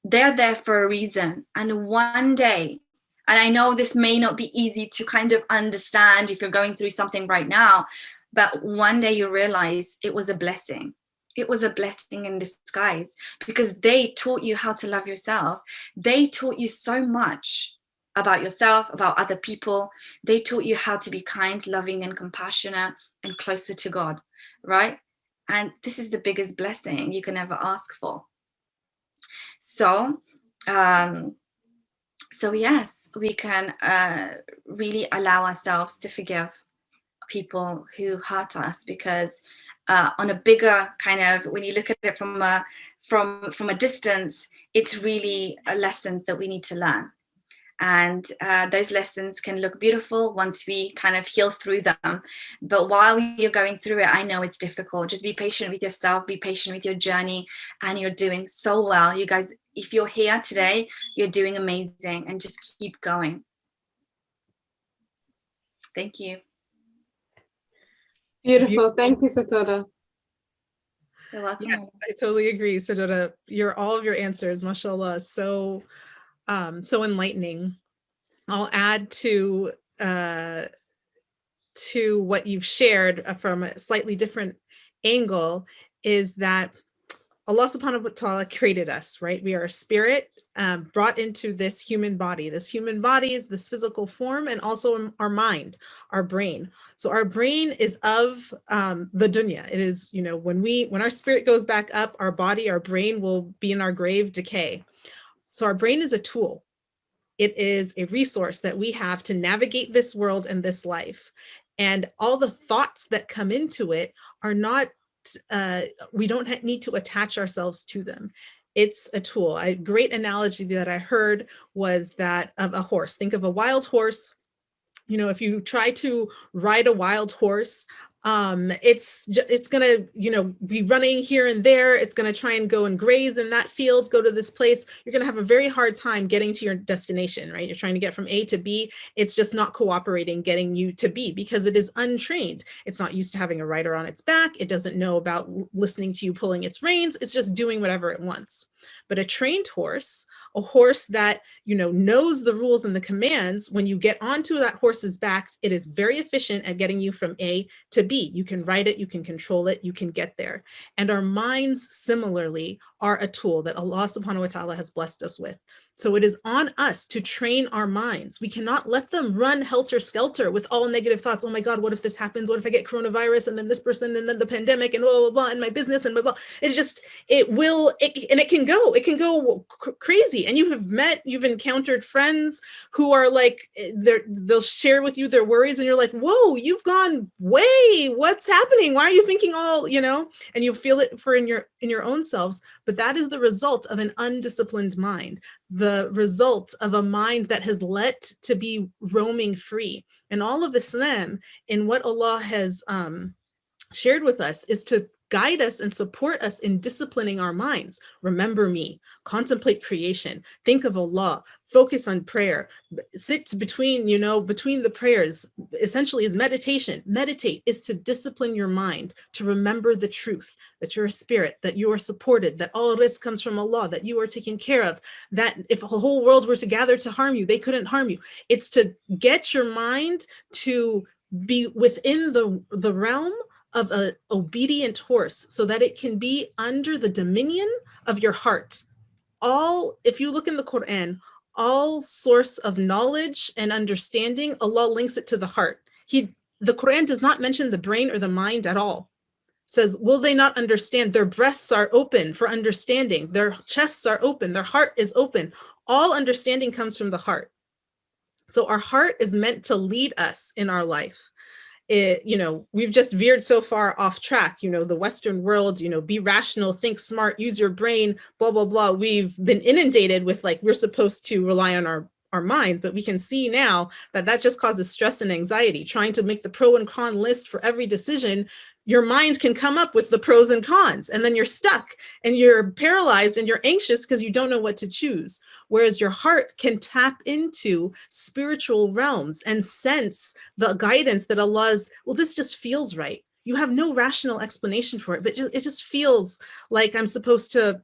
They're there for a reason. And one day, and I know this may not be easy to kind of understand if you're going through something right now, but one day you realize it was a blessing. It was a blessing in disguise, because they taught you how to love yourself. They taught you so much about yourself, about other people. They taught you how to be kind, loving, and compassionate, and closer to God, right? And this is the biggest blessing you can ever ask for. So yes, we can really allow ourselves to forgive people who hurt us, because on a bigger kind of, when you look at it from a distance, it's really lessons that we need to learn. And those lessons can look beautiful once we kind of heal through them. But while you're going through it, I know it's difficult. Just be patient with yourself, be patient with your journey, and you're doing so well. You guys, if you're here today, you're doing amazing, and just keep going. Thank you. Beautiful. Thank you, Satora. You're welcome. Yeah, I totally agree, Satora. All of your answers, mashallah, so enlightening. I'll add to what you've shared from a slightly different angle, is that Allah subhanahu wa ta'ala created us, right? We are a spirit brought into this human body. This human body is this physical form, and also our mind, our brain. So our brain is of the dunya. It is, when our spirit goes back up, our body, our brain will be in our grave decay. So our brain is a tool. It is a resource that we have to navigate this world and this life. And all the thoughts that come into it are not, we don't need to attach ourselves to them. It's a tool. A great analogy that I heard was that of a horse. Think of a wild horse. If you try to ride a wild horse, It's gonna, be running here and there. It's gonna try and go and graze in that field, go to this place. You're gonna have a very hard time getting to your destination, right? You're trying to get from A to B. It's just not cooperating getting you to B because it is untrained. It's not used to having a rider on its back. It doesn't know about listening to you pulling its reins. It's just doing whatever it wants. But a trained horse, a horse that, knows the rules and the commands, when you get onto that horse's back, it is very efficient at getting you from A to B. You can ride it, you can control it, you can get there. And our minds similarly are a tool that Allah subhanahu wa ta'ala has blessed us with. So it is on us to train our minds. We cannot let them run helter-skelter with all negative thoughts. Oh my God, what if this happens? What if I get coronavirus and then this person and then the pandemic and blah, blah, blah, and my business and blah, blah. It can go crazy. And you've encountered friends who are like, they'll share with you their worries and you're like, whoa, you've gone way, what's happening? Why are you thinking all, and you feel it in your own selves. But that is the result of an undisciplined mind, the result of a mind that has let to be roaming free. And all of Islam, in what Allah has shared with us, is to guide us and support us in disciplining our minds. Remember me, contemplate creation, think of Allah, focus on prayer, sit between the prayers, essentially is meditation. Meditate is to discipline your mind, to remember the truth, that you're a spirit, that you are supported, that all risk comes from Allah, that you are taken care of, that if a whole world were to gather to harm you, they couldn't harm you. It's to get your mind to be within the realm of an obedient horse so that it can be under the dominion of your heart. If you look in the Quran, all source of knowledge and understanding, Allah links it to the heart. The Quran does not mention the brain or the mind at all. It says, will they not understand? Their breasts are open for understanding. Their chests are open. Their heart is open. All understanding comes from the heart. So our heart is meant to lead us in our life. We've just veered so far off track, the Western world, be rational, think smart, use your brain, blah, blah, blah. We've been inundated with we're supposed to rely on our minds, but we can see now that just causes stress and anxiety. Trying to make the pro and con list for every decision, your mind can come up with the pros and cons, and then you're stuck and you're paralyzed and you're anxious because you don't know what to choose. Whereas your heart can tap into spiritual realms and sense the guidance that Allah's, this just feels right. You have no rational explanation for it, but it just feels like I'm supposed to,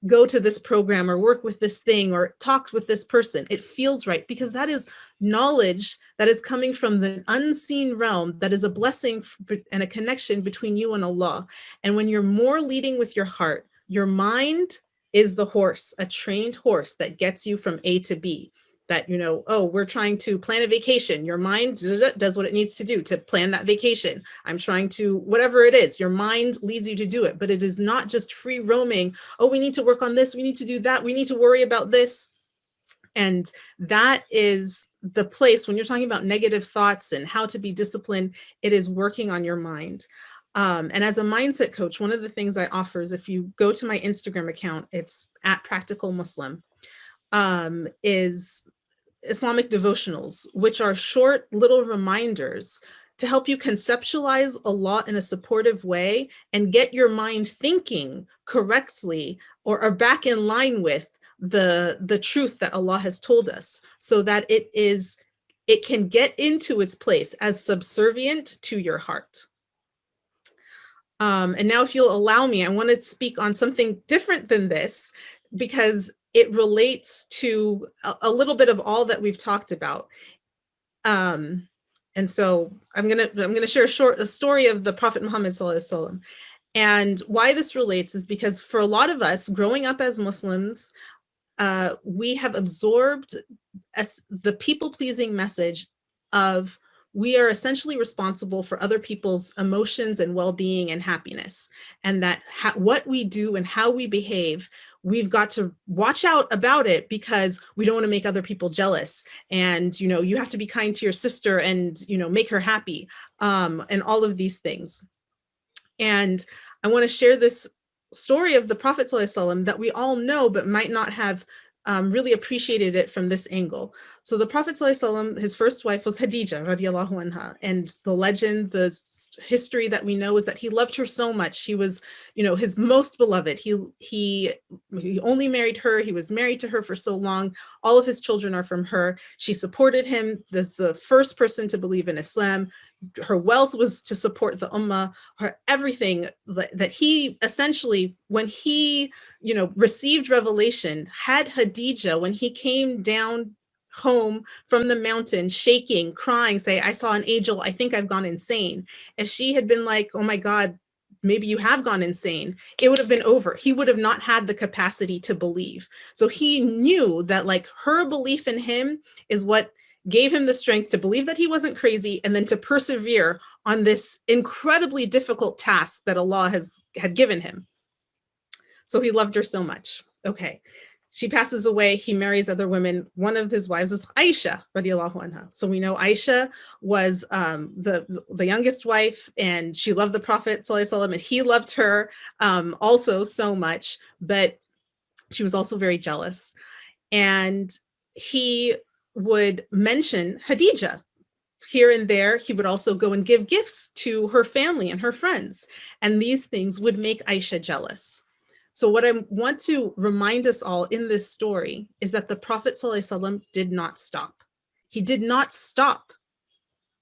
go to this program or work with this thing or talk with this person. It feels right because that is knowledge that is coming from the unseen realm, that is a blessing and a connection between you and Allah. And when you're more leading with your heart, your mind is the horse, a trained horse that gets you from A to B. That, we're trying to plan a vacation. Your mind does what it needs to do to plan that vacation. I'm trying to, whatever it is, your mind leads you to do it, but it is not just free roaming. Oh, we need to work on this. We need to do that. We need to worry about this. And that is the place when you're talking about negative thoughts and how to be disciplined, it is working on your mind. And as a mindset coach, one of the things I offer is, if you go to my Instagram account, it's @practicalmuslim, is Islamic devotionals, which are short little reminders to help you conceptualize Allah in a supportive way and get your mind thinking correctly or back in line with the truth that Allah has told us, so that it can get into its place as subservient to your heart. And now, if you'll allow me, I want to speak on something different than this, because it relates to a little bit of all that we've talked about. And so I'm gonna share a story of the Prophet Muhammad sallallahu alaihi wasallam. And why this relates is because for a lot of us growing up as Muslims, we have absorbed the people-pleasing message of we are essentially responsible for other people's emotions and well-being and happiness, and that what we do and how we behave, we've got to watch out about it because we don't want to make other people jealous. And, you have to be kind to your sister and, make her happy, and all of these things. And I want to share this story of the Prophet ﷺ that we all know, but might not have really appreciated it from this angle. So the Prophet ﷺ, his first wife was Khadija radiallahu anha, and the legend, the history that we know is that he loved her so much. She was, his most beloved. He only married her. He was married to her for so long. All of his children are from her. She supported him as the first person to believe in Islam. Her wealth was to support the ummah. Her everything that he essentially, when he received revelation, had Khadija, when he came down home from the mountain, shaking, crying, say, I saw an angel, I think I've gone insane. If she had been like, oh my God, maybe you have gone insane, it would have been over. He would have not had the capacity to believe. So he knew that like her belief in him is what gave him the strength to believe that he wasn't crazy, and then to persevere on this incredibly difficult task that Allah had given him. So he loved her so much. Okay. She passes away. He marries other women. One of his wives is Aisha, radiallahu anha. So we know Aisha was the youngest wife, and she loved the Prophet sallallahu alaihi wasallam, and he loved her also so much, but she was also very jealous. And he would mention Khadija here and there. He would also go and give gifts to her family and her friends. And these things would make Aisha jealous. So what I want to remind us all in this story is that the Prophet ﷺ did not stop. He did not stop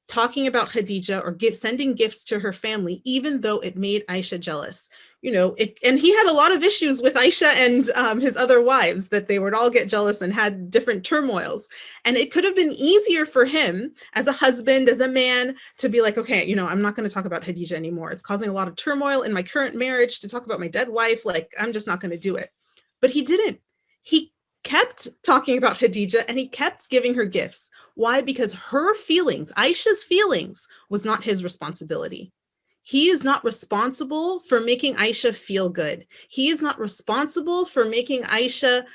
talking about Khadija or sending gifts to her family, even though it made Aisha jealous. And he had a lot of issues with Aisha and his other wives, that they would all get jealous and had different turmoils. And it could have been easier for him as a husband, as a man, to be like, okay, I'm not going to talk about Khadija anymore. It's causing a lot of turmoil in my current marriage to talk about my dead wife. Like, I'm just not going to do it. But he didn't. He kept talking about Khadija, and he kept giving her gifts. Why? Because her feelings, Aisha's feelings, was not his responsibility. He is not responsible for making Aisha feel good. He is not responsible for making Aisha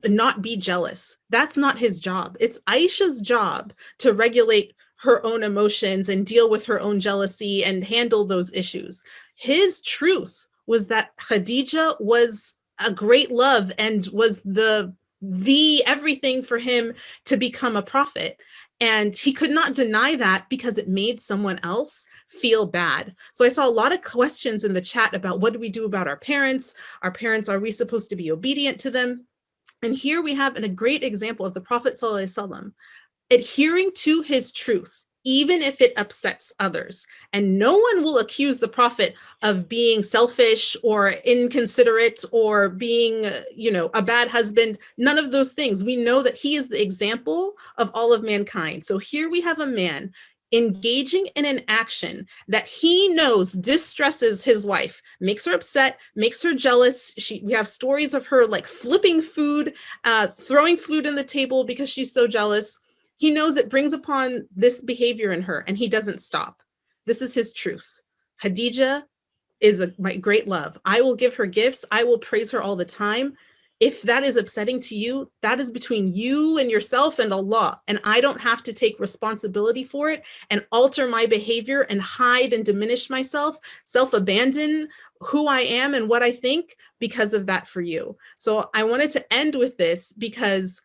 not be jealous. That's not his job. It's Aisha's job to regulate her own emotions and deal with her own jealousy and handle those issues. His truth was that Khadija was a great love and was the everything for him to become a prophet. And he could not deny that because it made someone else feel bad. So I saw a lot of questions in the chat about what do we do about our parents? Our parents, are we supposed to be obedient to them? And here we have a great example of the Prophet ﷺ adhering to his truth, even if it upsets others. And no one will accuse the Prophet of being selfish or inconsiderate or being, a bad husband. None of those things. We know that he is the example of all of mankind. So here we have a man engaging in an action that he knows distresses his wife, makes her upset, makes her jealous. We have stories of her like flipping food, throwing food in the table because she's so jealous. He knows it brings upon this behavior in her, and he doesn't stop. This is his truth. Khadija is my great love. I will give her gifts. I will praise her all the time. If that is upsetting to you, that is between you and yourself and Allah. And I don't have to take responsibility for it and alter my behavior and hide and diminish myself, self-abandon who I am and what I think because of that for you. So I wanted to end with this because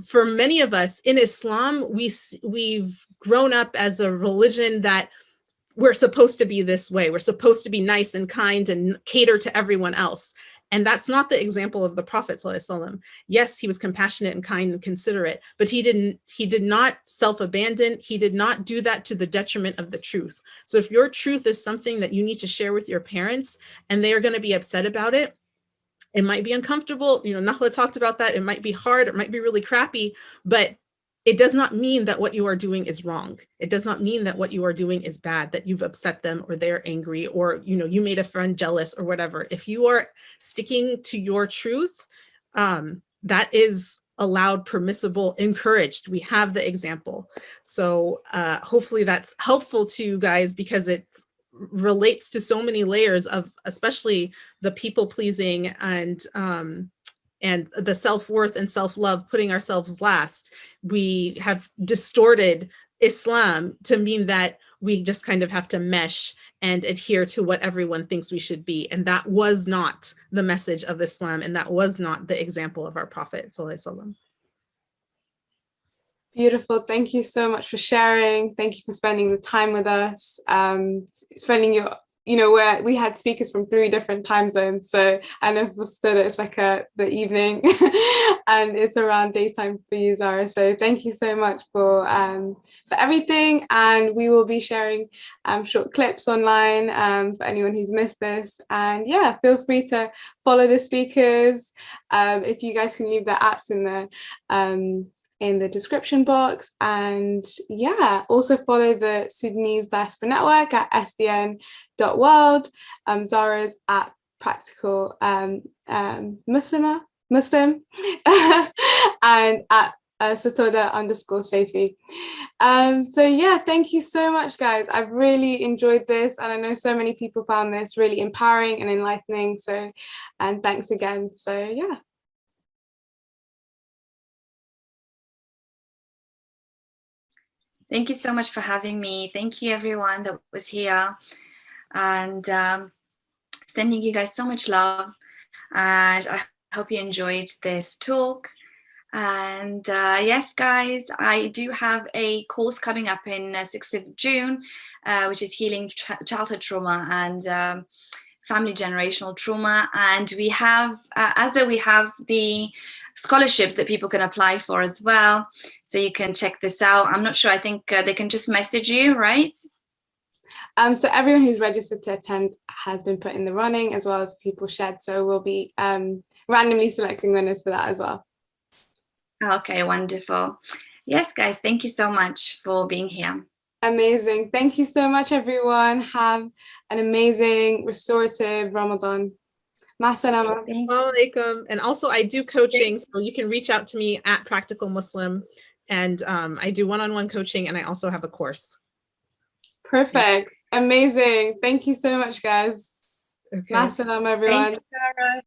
for many of us in Islam, we've grown up as a religion that we're supposed to be this way. We're supposed to be nice and kind and cater to everyone else. And that's not the example of the Prophet ﷺ. Yes, he was compassionate and kind and considerate, but he did not self-abandon. He did not do that to the detriment of the truth. So if your truth is something that you need to share with your parents and they are going to be upset about it, it might be uncomfortable. Nahla talked about that. It might be hard. It might be really crappy, but it does not mean that what you are doing is wrong. It does not mean that what you are doing is bad, that you've upset them or they're angry or, you made a friend jealous or whatever. If you are sticking to your truth, that is allowed, permissible, encouraged. We have the example. So hopefully that's helpful to you guys because it relates to so many layers of especially the people pleasing and the self-worth and self-love, putting ourselves last. We have distorted Islam to mean that we just kind of have to mesh and adhere to what everyone thinks we should be. And that was not the message of Islam, and that was not the example of our Prophet Sallallahu Alaihi Wasallam. Beautiful. Thank you so much for sharing. Thank you for spending the time with us. Spending your, where we had speakers from 3 different time zones. So I know for Studa it's like the evening and it's around daytime for you, Zara. So thank you so much for everything. And we will be sharing short clips online for anyone who's missed this. And yeah, feel free to follow the speakers. If you guys can leave their apps in the description box, and yeah, also follow the Sudanese Diaspora Network at sdn.world. Zara's at practical Muslim and at Satoda_Safi. So yeah, thank you so much, guys. I've really enjoyed this, and I know so many people found this really empowering and enlightening. So, and thanks again. So yeah. Thank you so much for having me. Thank you, everyone that was here, and sending you guys so much love. And I hope you enjoyed this talk. And yes, guys, I do have a course coming up in 6th of June, which is healing childhood trauma and family generational trauma. And we have, we have the scholarships that people can apply for as well. So you can check this out. I'm not sure. I think they can just message you, right? So everyone who's registered to attend has been put in the running, as well as people shared. So we'll be randomly selecting winners for that as well. Okay, wonderful. Yes, guys, thank you so much for being here. Amazing. Thank you so much, everyone. Have an amazing restorative Ramadan. Masalama. Assalamualaikum. And also I do coaching, so you can reach out to me at Practical Muslim. And I do one-on-one coaching, and I also have a course. Perfect. Amazing. Thank you so much, guys. Okay. Masalama, everyone. Thank you, Sarah.